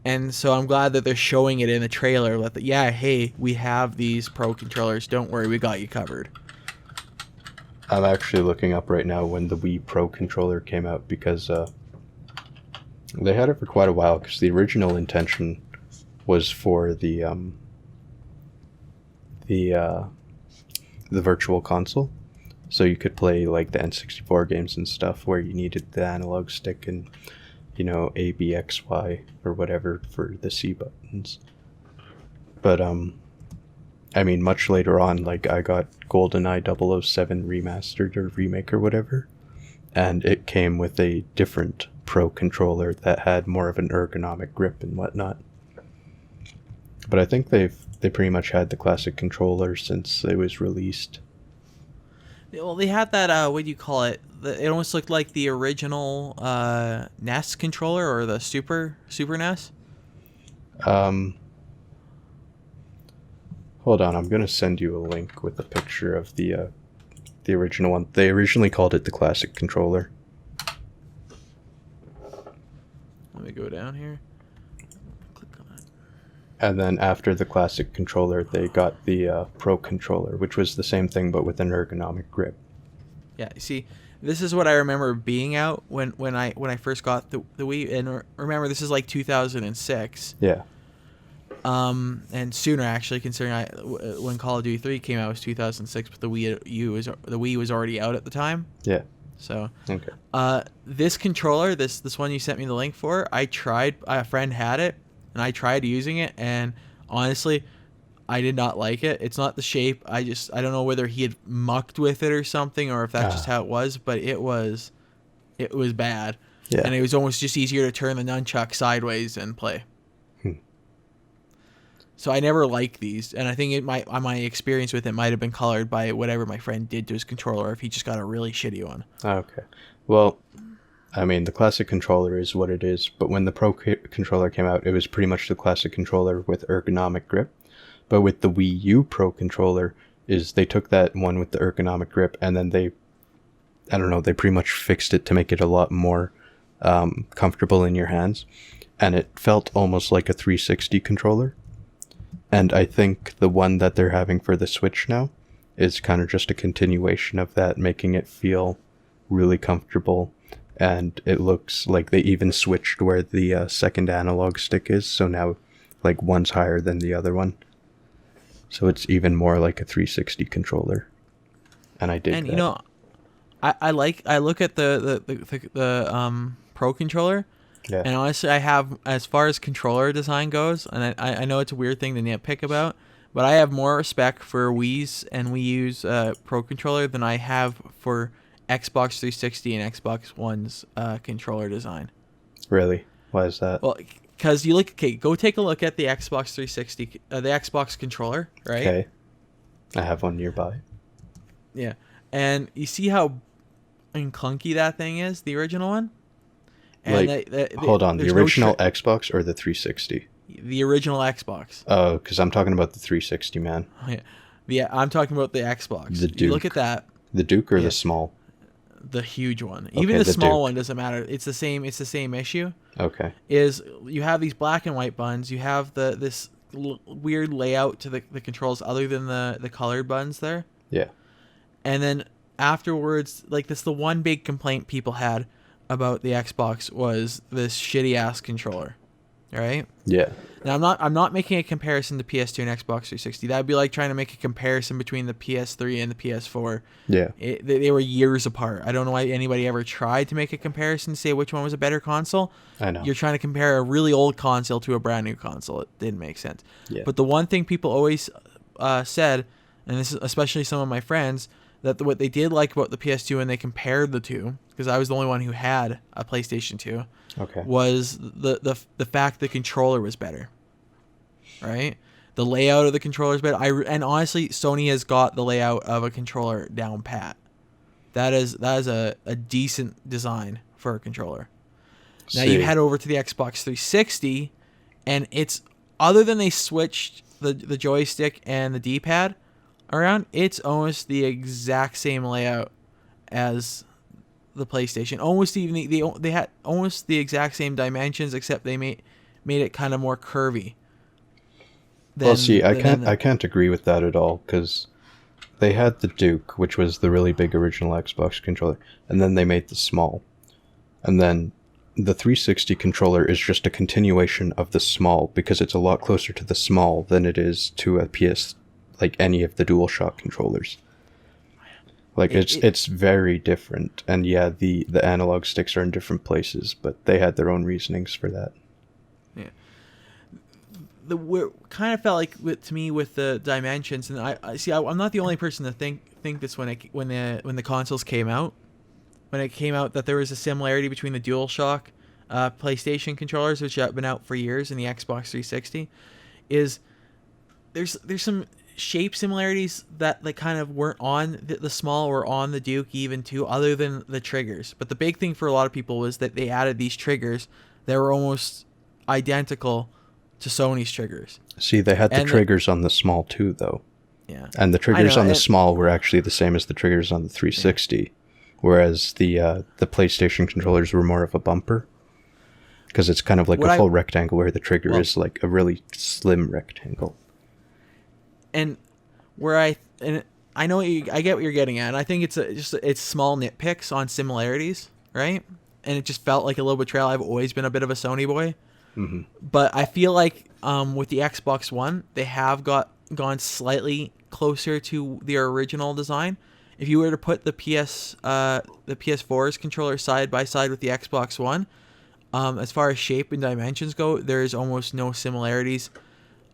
And so I'm glad that they're showing it in the trailer. Hey, we have these Pro controllers. Don't worry, we got you covered. I'm actually looking up right now when the Wii Pro controller came out, because they had it for quite a while, because the original intention was for the virtual console, so you could play like the N64 games and stuff where you needed the analog stick and, you know, A, B, X, Y, or whatever for the C buttons. But I mean, much later on, like, I got GoldenEye 007 remastered or remake or whatever, and it came with a different Pro controller that had more of an ergonomic grip and whatnot. But I think they pretty much had the classic controller since it was released. Well, they had that, what do you call it? It almost looked like the original NES controller, or the Super NES. Hold on, I'm going to send you a link with a picture of the original one. They originally called it the classic controller. Let me go down here. Click on it. And then after the classic controller, they got the Pro controller, which was the same thing but with an ergonomic grip. Yeah, you see, this is what I remember being out when I first got the Wii. And remember, this is like 2006. Yeah. And sooner, actually, considering when Call of Duty 3 came out, it was 2006, but the Wii was already out at the time. Yeah. So, okay. This controller, this one you sent me the link for, I tried. A friend had it, and I tried using it, and honestly, I did not like it. It's not the shape. I don't know whether he had mucked with it or something, or if that's just how it was, but it was bad. Yeah. And it was almost just easier to turn the nunchuck sideways and play. So I never liked these, and I think my experience with it might have been colored by whatever my friend did to his controller, or if he just got a really shitty one. Okay. Well, I mean, the classic controller is what it is, but when the Pro controller came out, it was pretty much the classic controller with ergonomic grip. But with the Wii U Pro controller, they took that one with the ergonomic grip, and then they pretty much fixed it to make it a lot more comfortable in your hands, and it felt almost like a 360 controller. And I think the one that they're having for the Switch now is kind of just a continuation of that, making it feel really comfortable. And it looks like they even switched where the second analog stick is, so now like one's higher than the other one. So it's even more like a 360 controller. And I dig that. And you know, I look at the Pro controller. Yeah. And honestly, I have, as far as controller design goes, and I know it's a weird thing to nitpick about, but I have more respect for Wii's and Wii U's Pro controller than I have for Xbox 360 and Xbox One's controller design. Really? Why is that? Well, because go take a look at the Xbox 360, the Xbox controller, right? Okay. I have one nearby. Yeah. And you see how clunky that thing is, the original one? And like, hold on, the original Xbox or the 360? The original Xbox. Oh, because I'm talking about the 360, man. Yeah, I'm talking about the Xbox. The Duke. You look at that. The Duke or the small? The huge one. Even the small Duke one doesn't matter. It's the same issue. Okay. Is you have these black and white buttons. You have this weird layout to the controls other than the colored buttons there. Yeah. And then afterwards, like, this, the one big complaint people had about the Xbox was this shitty ass controller, right? Yeah. Now I'm not making a comparison to PS2 and Xbox 360. That'd be like trying to make a comparison between the PS3 and the PS4. Yeah. They were years apart. I don't know why anybody ever tried to make a comparison to say which one was a better console. I know. You're trying to compare a really old console to a brand new console. It didn't make sense. Yeah. But the one thing people always said, and this is especially some of my friends, that what they did like about the PS2 when they compared the two, because I was the only one who had a PlayStation 2, okay, was the fact the controller was better, right? The layout of the controller is better. And honestly, Sony has got the layout of a controller down pat. That is a decent design for a controller. Now you head over to the Xbox 360, and it's, other than they switched the joystick and the D-pad around, it's almost the exact same layout as the PlayStation. Almost even they had almost the exact same dimensions, except they made it kind of more curvy. Well, see, I can't agree with that at all, because they had the Duke, which was the really big original Xbox controller, and then they made the small. And then the 360 controller is just a continuation of the small, because it's a lot closer to the small than it is to a PS, like any of the DualShock controllers. Like, it's very different. And yeah, the analog sticks are in different places, but they had their own reasonings for that. Yeah. Kind of felt like, to me, with the dimensions, and I see, I'm not the only person to think this when the consoles came out. When it came out, that there was a similarity between the DualShock PlayStation controllers, which have been out for years, and the Xbox 360, is there's some shape similarities that kind of weren't on the small or on the Duke even too, other than the triggers. But the big thing for a lot of people was that they added these triggers that were almost identical to Sony's triggers. See, they had the triggers on the small too, though. Yeah. And the triggers on the small were actually the same as the triggers on the 360. Yeah. Whereas the PlayStation controllers were more of a bumper, because it's kind of like a full rectangle, where the trigger is like a really slim rectangle. And I know I get what you're getting at, and I think it's small nitpicks on similarities, right? And it just felt like a little betrayal. I've always been a bit of a Sony boy, but I feel like with the Xbox One, they have gone slightly closer to their original design. If you were to put the PS4's controller side by side with the Xbox One, as far as shape and dimensions go, there's almost no similarities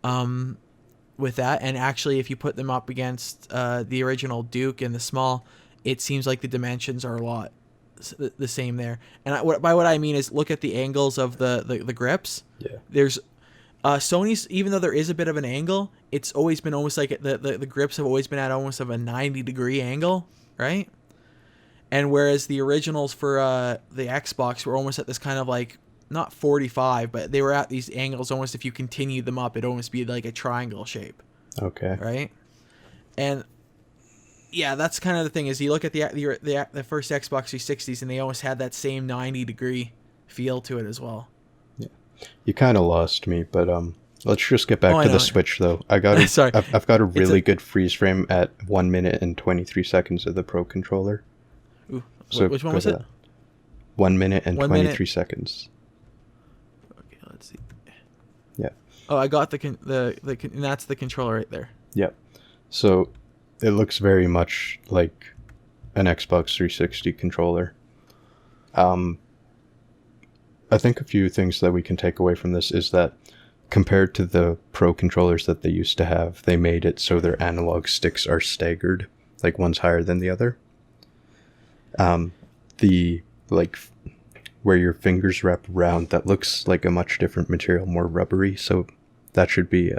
with that. And actually, if you put them up against the original Duke and the small, it seems like the dimensions are a lot the same there. And by what I mean is, look at the angles of the grips. Yeah. There's Sony's, even though there is a bit of an angle, it's always been almost like the grips have always been at almost of a 90-degree angle, right? And whereas the originals for the Xbox were almost at this kind of like, not 45, but they were at these angles almost, if you continued them up, it'd almost be like a triangle shape. Okay. Right? And yeah, that's kind of the thing, is you look at the first Xbox 360s, and they almost had that same 90-degree feel to it as well. You kind of lost me, but let's just get back to the Switch, though. I've got a really good freeze frame at 1 minute and 23 seconds of the Pro controller. Ooh, so which one was it? 1 minute and 23 seconds. Okay, let's see. Yeah. Oh, I got and that's the controller right there. Yep. So it looks very much like an Xbox 360 controller. I think a few things that we can take away from this is that compared to the Pro controllers that they used to have, they made it so their analog sticks are staggered, like one's higher than the other. The where your fingers wrap around, that looks like a much different material, more rubbery, so that should be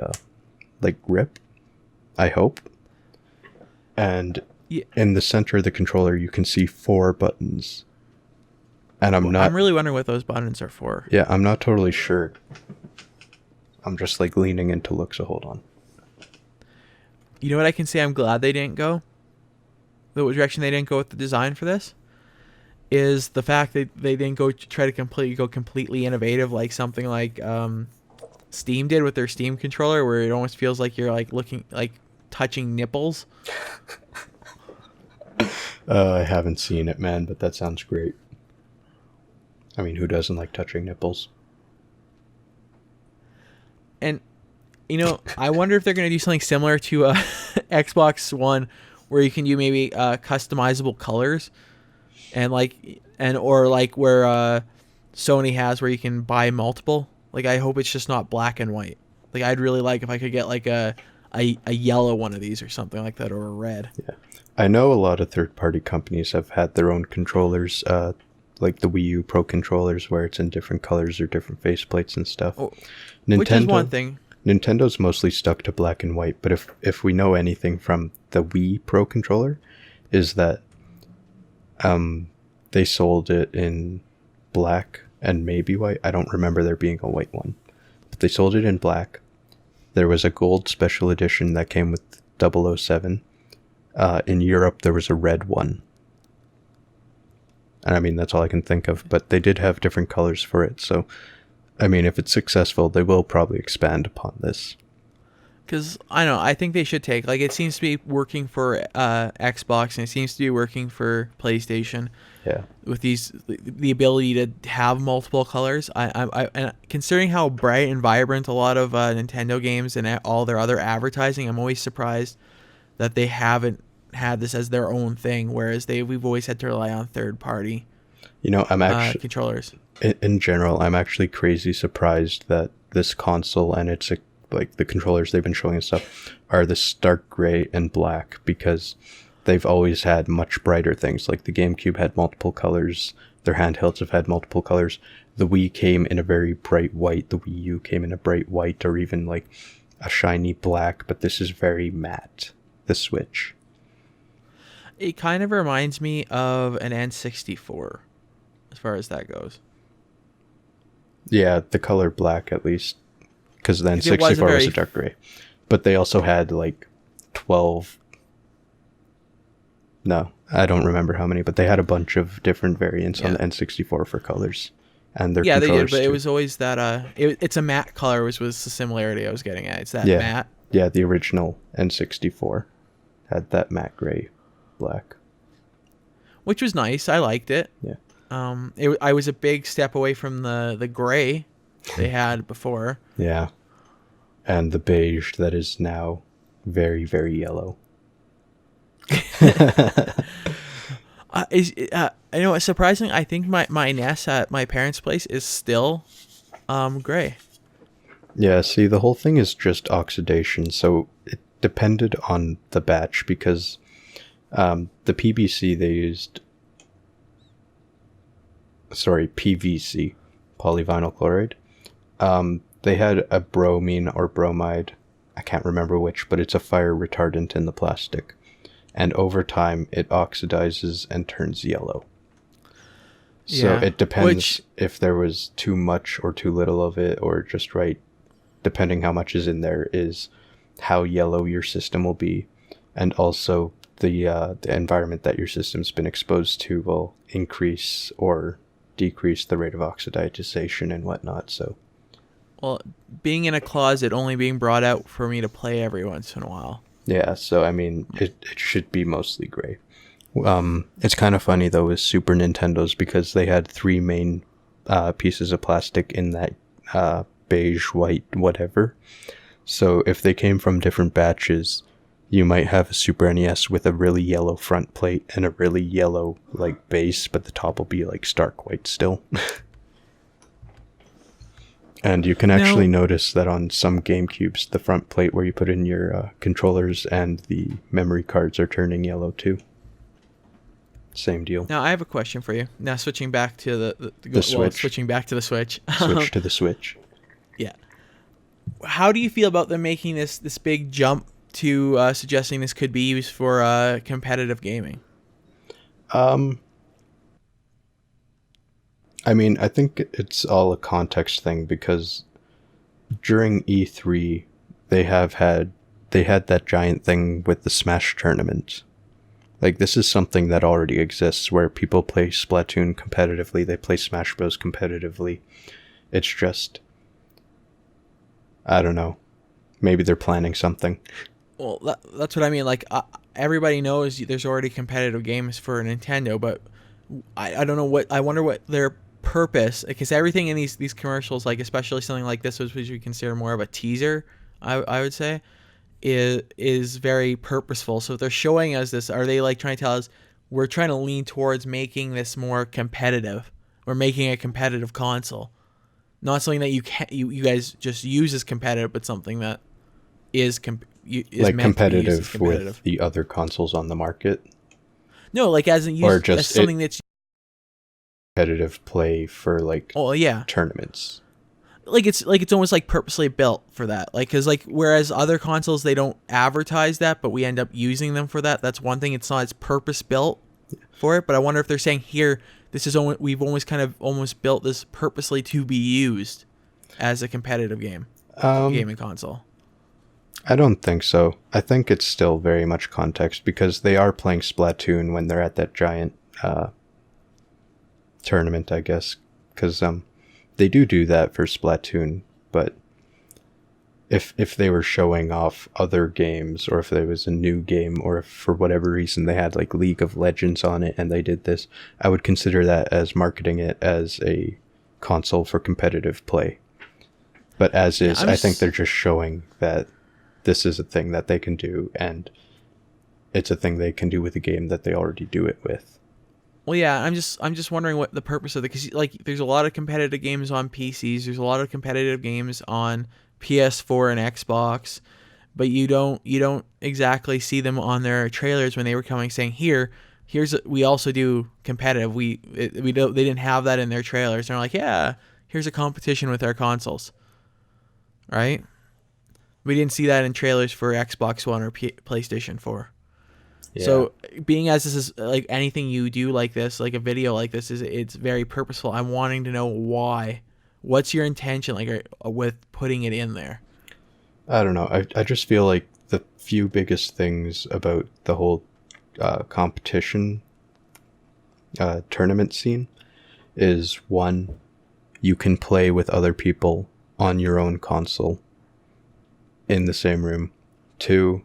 like grip, I hope. And in the center of the controller, you can see 4 buttons. And I'm really wondering what those buttons are for. Yeah, I'm not totally sure. I'm just like leaning into look, so hold on. You know what I can say I'm glad they didn't go? The direction they didn't go with the design for this? Is the fact that they didn't try to go completely innovative, like something like Steam did with their Steam controller, where it almost feels like you're like touching nipples. I haven't seen it, man, but that sounds great. I mean, who doesn't like touching nipples? And, I wonder if they're going to do something similar to Xbox One, where you can do maybe customizable colors, or where Sony has, where you can buy multiple. Like, I hope it's just not black and white. Like, I'd really like if I could get like a yellow one of these or something like that, or a red. Yeah, I know a lot of third-party companies have had their own controllers. Like the Wii U Pro controllers, where it's in different colors or different faceplates and stuff. Oh, which is one thing. Nintendo's mostly stuck to black and white, but if we know anything from the Wii Pro controller, is that they sold it in black and maybe white. I don't remember there being a white one. But they sold it in black. There was a gold special edition that came with 007. In Europe, there was a red one. And I mean, that's all I can think of. But they did have different colors for it. So, I mean, if it's successful, they will probably expand upon this. Because, I don't know, I think they should take, like, it seems to be working for Xbox, and it seems to be working for PlayStation. Yeah. With the ability to have multiple colors. And considering how bright and vibrant a lot of Nintendo games and all their other advertising, I'm always surprised that they haven't had this as their own thing, whereas we've always had to rely on third-party I'm actually controllers. In general, I'm actually crazy surprised that this console and its like the controllers they've been showing and stuff are this dark gray and black, because they've always had much brighter things. Like the GameCube had multiple colors, their handhelds have had multiple colors. The Wii came in a very bright white, the Wii U came in a bright white, or even like a shiny black, but this is very matte, the Switch. It kind of reminds me of an N64 as far as that goes. Yeah, the color black at least, because the N64 was a dark gray. But they also had like 12... No, I don't remember how many, but they had a bunch of different variants on the N64 for colors. And their they did, but too. It was always that... it's a matte color, was the similarity I was getting at. It's that matte. Yeah, the original N64 had that matte gray black. Which was nice. I liked it. Yeah. I was a big step away from the gray they had before. Yeah. And the beige that is now very, very yellow. I know, surprisingly, I think my NES at my parents' place is still gray. Yeah, see, the whole thing is just oxidation, so it depended on the batch, because the PVC they used... Sorry, PVC, polyvinyl chloride. They had a bromine or bromide, I can't remember which, but it's a fire retardant in the plastic. And over time, it oxidizes and turns yellow. So it depends if there was too much or too little of it, or just right. Depending how much is in there is how yellow your system will be. And also the environment that your system's been exposed to will increase or decrease the rate of oxidization and whatnot. So, well, being in a closet, only being brought out for me to play every once in a while. Yeah, so I mean, it should be mostly gray. It's kind of funny though with Super Nintendos, because they had three main pieces of plastic in that beige, white, whatever. So if they came from different batches, you might have a Super NES with a really yellow front plate and a really yellow like base, but the top will be like stark white still. And you can actually notice that on some GameCubes, the front plate where you put in your controllers and the memory cards are turning yellow too. Same deal. Now I have a question for you. Now switching back to the Switch. Switching back to the Switch. Switch to the Switch. Yeah. How do you feel about them making this big jump to suggesting this could be used for competitive gaming? I mean, I think it's all a context thing, because during E3, they had that giant thing with the Smash tournament. Like, this is something that already exists, where people play Splatoon competitively, they play Smash Bros. Competitively. It's just, I don't know. Maybe they're planning something. Well, that's what I mean. Like, everybody knows there's already competitive games for Nintendo, but I don't know I wonder what their purpose, because everything in these commercials, like especially something like this, which we consider more of a teaser, I would say, is very purposeful. So if they're showing us this, are they like trying to tell us we're trying to lean towards making this more competitive? We're making a competitive console, not something that you guys just use as competitive, but something that is like competitive with the other consoles on the market. No, like as something that's competitive play for like tournaments. Like it's almost like purposely built for that. Like, because like whereas other consoles, they don't advertise that, but we end up using them for that. That's one thing. It's not as purpose built for it. But I wonder if they're saying here, we've almost built this purposely to be used as a competitive gaming console. I don't think so. I think it's still very much context because they are playing Splatoon when they're at that giant tournament, I guess. Because they do that for Splatoon, but if they were showing off other games, or if there was a new game, or if for whatever reason they had like League of Legends on it and they did this, I would consider that as marketing it as a console for competitive play. But as is, I think they're just showing that this is a thing that they can do, and it's a thing they can do with a game that they already do it with. Well, yeah, I'm just wondering what the purpose of it, because like there's a lot of competitive games on PCs, there's a lot of competitive games on PS4 and Xbox, but you don't exactly see them on their trailers when they were coming saying we also do competitive. They didn't have that in their trailers. They're like, yeah, here's a competition with our consoles, right? We didn't see that in trailers for Xbox One or PlayStation 4. Yeah. So being as this is like anything you do like this, like a video like this, it's very purposeful. I'm wanting to know why. What's your intention with putting it in there? I don't know. I just feel like the few biggest things about the whole competition tournament scene is, one, you can play with other people on your own console in the same room. 2,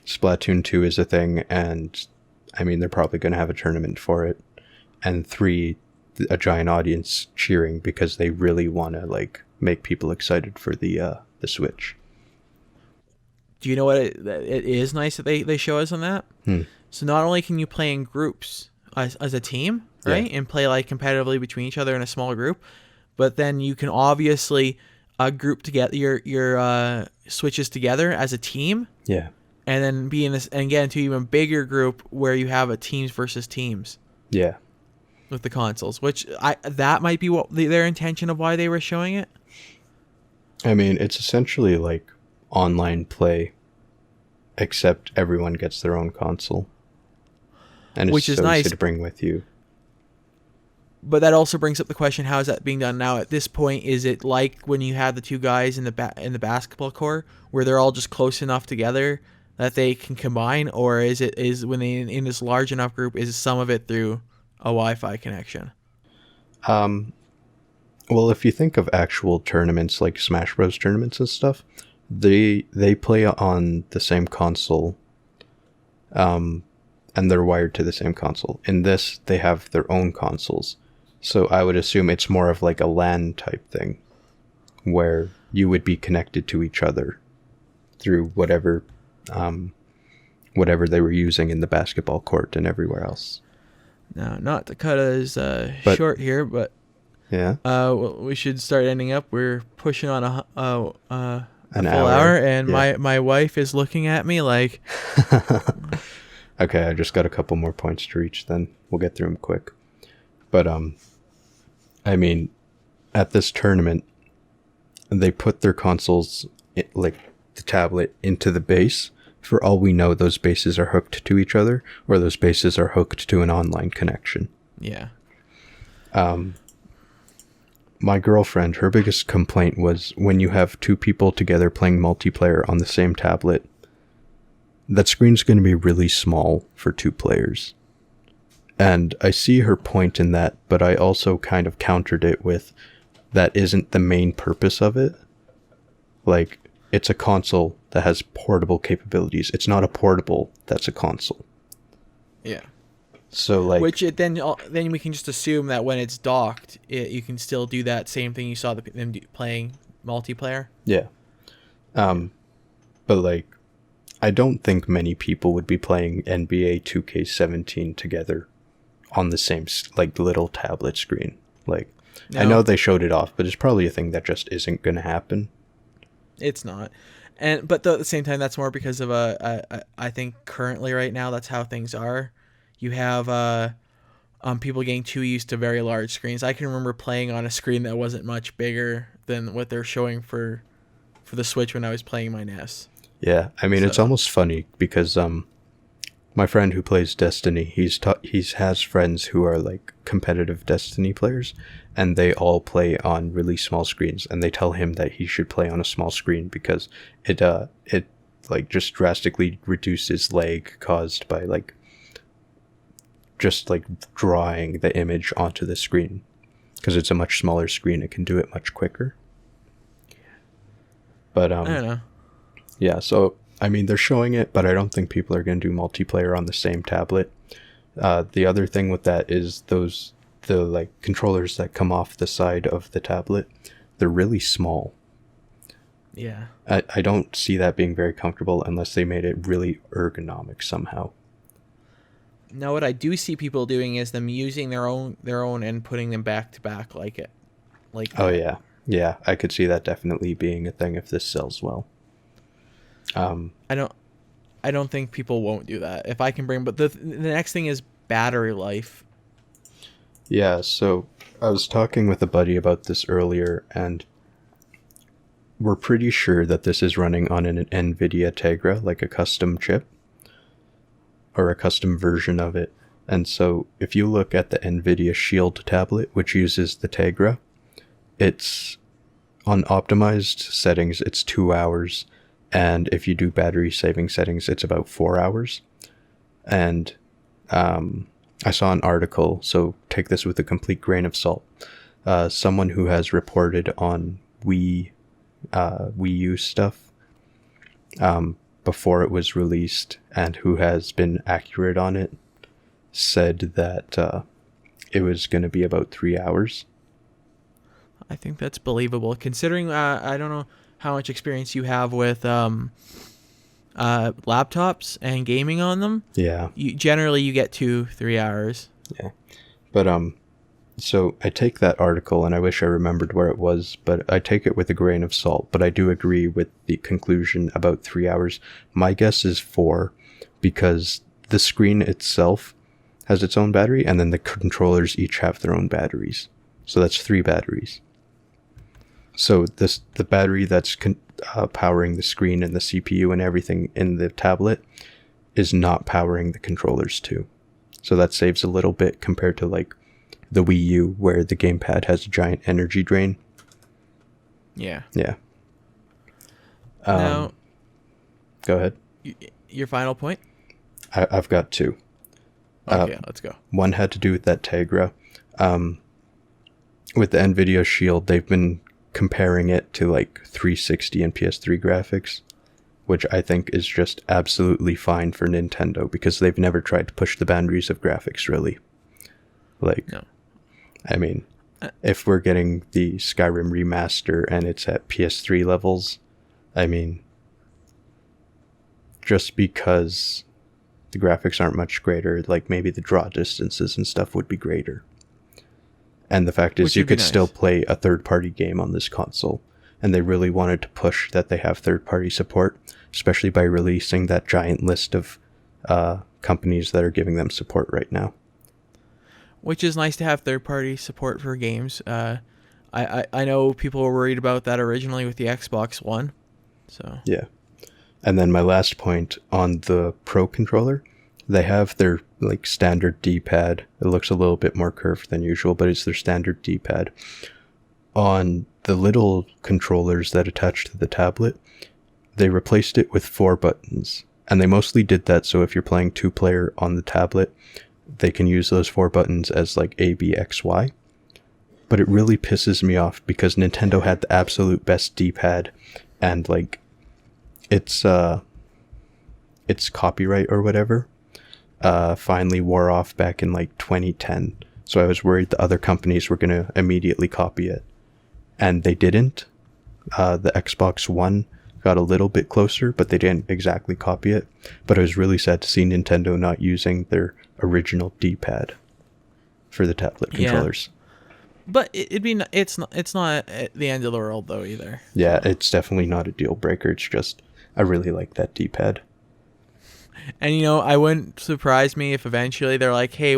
Splatoon 2 is a thing, and I mean they're probably going to have a tournament for it. And 3, a giant audience cheering because they really want to like make people excited for the Switch. Do you know what it is nice that they show us on that? So not only can you play in groups as a team, right, and play like competitively between each other in a smaller group, but then you can obviously group together your Switches together as a team. Yeah. And then be in this and get into an even bigger group where you have a teams versus teams. Yeah. With the consoles, which that might be what their intention of why they were showing it. I mean, it's essentially like online play, except everyone gets their own console, and which it's is so nice easy to bring with you. But that also brings up the question: how is that being done now? At this point, is it like when you had the two guys in the basketball court, where they're all just close enough together that they can combine, or is when they in this large enough group, is some of it through a Wi-Fi connection? Well, if you think of actual tournaments like Smash Bros. Tournaments and stuff, they play on the same console, and they're wired to the same console. In this, they have their own consoles, so I would assume it's more of like a LAN type thing, where you would be connected to each other through whatever they were using in the basketball court and everywhere else. Now, not to cut us short here, but yeah, we should start ending up. We're pushing on a full hour, and my wife is looking at me like. Okay, I just got a couple more points to reach. Then we'll get through them quick. But I mean, at this tournament, they put their consoles like the tablet into the base. For all we know, those bases are hooked to each other, or those bases are hooked to an online connection. Yeah. My girlfriend, her biggest complaint was when you have two people together playing multiplayer on the same tablet, that screen's going to be really small for 2 players. And I see her point in that, but I also kind of countered it with that isn't the main purpose of it. Like, it's a console that has portable capabilities. It's not a portable that's a console. Yeah. So like, which then we can just assume that when it's docked, you can still do that same thing you saw them playing multiplayer. Yeah. But like, I don't think many people would be playing NBA 2K17 together on the same like little tablet screen. Like, no. I know they showed it off, but it's probably a thing that just isn't going to happen. It's not. But at the same time, that's more because of I think currently right now, that's how things are. You have people getting too used to very large screens. I can remember playing on a screen that wasn't much bigger than what they're showing for the Switch when I was playing my NES. Yeah, I mean, it's almost funny because my friend who plays Destiny, he has friends who are like competitive Destiny players, and they all play on really small screens, and they tell him that he should play on a small screen because it like just drastically reduces lag caused by like just like drawing the image onto the screen, because it's a much smaller screen. It can do it much quicker. But I don't know. Yeah, so I mean, they're showing it, but I don't think people are going to do multiplayer on the same tablet. The other thing with that is the like controllers that come off the side of the tablet, they're really small. Yeah. I don't see that being very comfortable unless they made it really ergonomic somehow. Now, what I do see people doing is them using their own and putting them back to back like it. Oh yeah, I could see that definitely being a thing if this sells well. I don't think people won't do that if I can bring. But the next thing is battery life. Yeah, so I was talking with a buddy about this earlier, and we're pretty sure that this is running on an NVIDIA Tegra, like a custom chip, or a custom version of it. And so if you look at the NVIDIA Shield tablet, which uses the Tegra, it's on optimized settings, it's 2 hours. And if you do battery saving settings, it's about 4 hours. And I saw an article, so take this with a complete grain of salt. Someone who has reported on Wii U stuff before it was released, and who has been accurate on it, said that it was going to be about 3 hours. I think that's believable, considering I don't know how much experience you have with laptops and gaming on them. Yeah. You get 2-3 hours. Yeah. But so I take that article, and I wish I remembered where it was, but I take it with a grain of salt. But I do agree with the conclusion about 3 hours. My guess is 4, because the screen itself has its own battery, and then the controllers each have their own batteries. So that's 3 batteries. So the battery that's powering the screen and the CPU and everything in the tablet is not powering the controllers too. So that saves a little bit compared to like the Wii U, where the gamepad has a giant energy drain. Yeah. Yeah. Now, go ahead. Your final point? I've got 2. Okay, let's go. One had to do with that Tegra. With the NVIDIA Shield, they've been comparing it to like 360 and PS3 graphics, which I think is just absolutely fine for Nintendo, because they've never tried to push the boundaries of graphics, really. Like, no. I mean, if we're getting the Skyrim remaster and it's at PS3 levels, I mean, just because the graphics aren't much greater, like maybe the draw distances and stuff would be greater. And the fact is, you could still play a third-party game on this console. And they really wanted to push that they have third-party support, especially by releasing that giant list of companies that are giving them support right now. Which is nice to have third-party support for games. I know people were worried about that originally with the Xbox One. So yeah. And then my last point on the Pro controller, they have their like standard D-pad. It looks a little bit more curved than usual, but it's their standard D-pad. On the little controllers that attach to the tablet, they replaced it with 4 buttons. And they mostly did that so if you're playing 2-player on the tablet, they can use those 4 buttons as like A, B, X, Y. But it really pisses me off because Nintendo had the absolute best D-pad, and like it's copyright or whatever finally wore off back in like 2010. So I was worried the other companies were going to immediately copy it. And they didn't. The Xbox One got a little bit closer, but they didn't exactly copy it. But I was really sad to see Nintendo not using their original D-pad for the tablet controllers. But it's not the end of the world though either. Yeah, it's definitely not a deal breaker. It's just I really like that D-pad. And I wouldn't surprise me if eventually they're like, "Hey,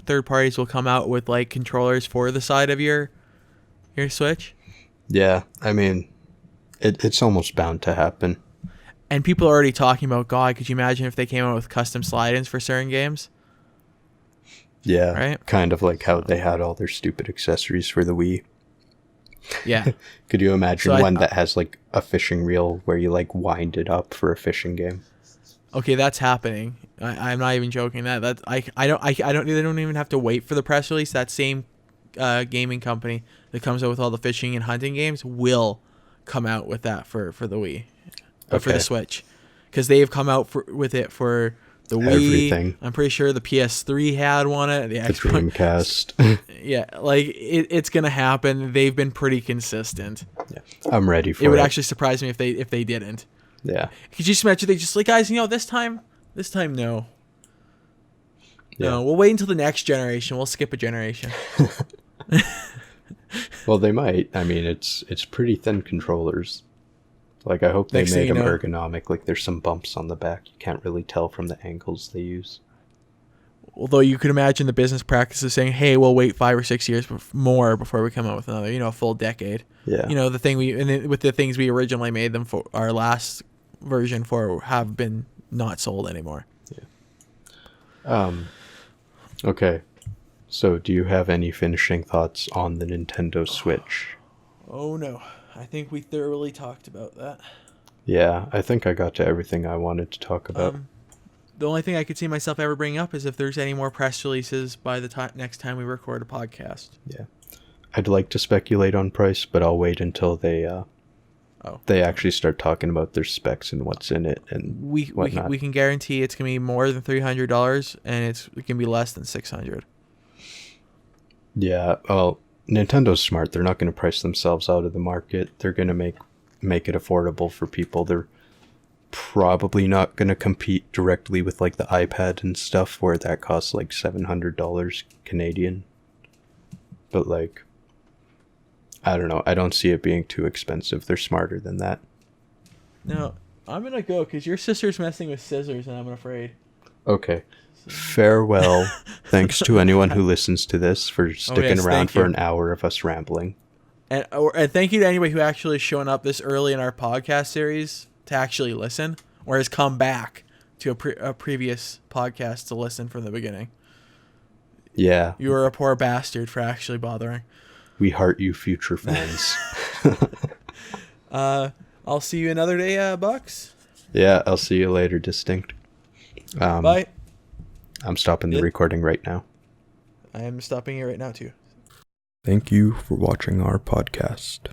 third parties will come out with like controllers for the side of your Switch." Yeah, I mean, it's almost bound to happen. And people are already talking about, God, could you imagine if they came out with custom slide-ins for certain games? Yeah, right. Kind of like how they had all their stupid accessories for the Wii. Yeah. Could you imagine one that has like a fishing reel where you like wind it up for a fishing game? Okay, that's happening. I'm not even joking. They don't even have to wait for the press release. That same gaming company that comes out with all the fishing and hunting games will come out with that for the Wii, for the Switch, because they have come out with it for the Wii. Everything. I'm pretty sure the PS3 had one. The Dreamcast. Yeah, like it's gonna happen. They've been pretty consistent. Yeah, I'm ready for it. It would actually surprise me if they didn't. Yeah. Could you just imagine they just like, guys, this time no. Yeah. No, we'll wait until the next generation. We'll skip a generation. Well, they might. I mean, it's pretty thin controllers. Like, I hope they make them ergonomic. Like, there's some bumps on the back. You can't really tell from the angles they use. Although you could imagine the business practices saying, hey, we'll wait 5 or 6 years more before we come out with another, a full decade. Yeah. The thing with the things we originally made them for, our last version for, have been not sold anymore. Yeah. Okay. So, do you have any finishing thoughts on the Nintendo Switch? Oh, no. I think we thoroughly talked about that. Yeah, I think I got to everything I wanted to talk about. The only thing I could see myself ever bringing up is if there's any more press releases by the next time we record a podcast. Yeah. I'd like to speculate on price, but I'll wait until they actually start talking about their specs and what's in it and whatnot. We can guarantee it's going to be more than $300 and it can be less than $600. Yeah, well, Nintendo's smart. They're not going to price themselves out of the market. They're going to make it affordable for people. They're probably not going to compete directly with like the iPad and stuff where that costs like $700 Canadian. But like, I don't know. I don't see it being too expensive. They're smarter than that. No, I'm going to go because your sister's messing with scissors and I'm afraid. Okay. Farewell. Thanks to anyone who listens to this for sticking around for an hour of us rambling. And thank you to anybody who actually has shown up this early in our podcast series to actually listen or has come back to a previous podcast to listen from the beginning. Yeah. You were a poor bastard for actually bothering. We heart you, future fans. I'll see you another day, Bucks. Yeah, I'll see you later, Distinct. Bye. I'm stopping the recording right now. I am stopping it right now, too. Thank you for watching our podcast.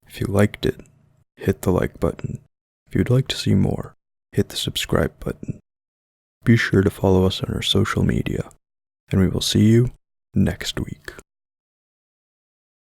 If you liked it, hit the like button. If you'd like to see more, hit the subscribe button. Be sure to follow us on our social media, and we will see you next week.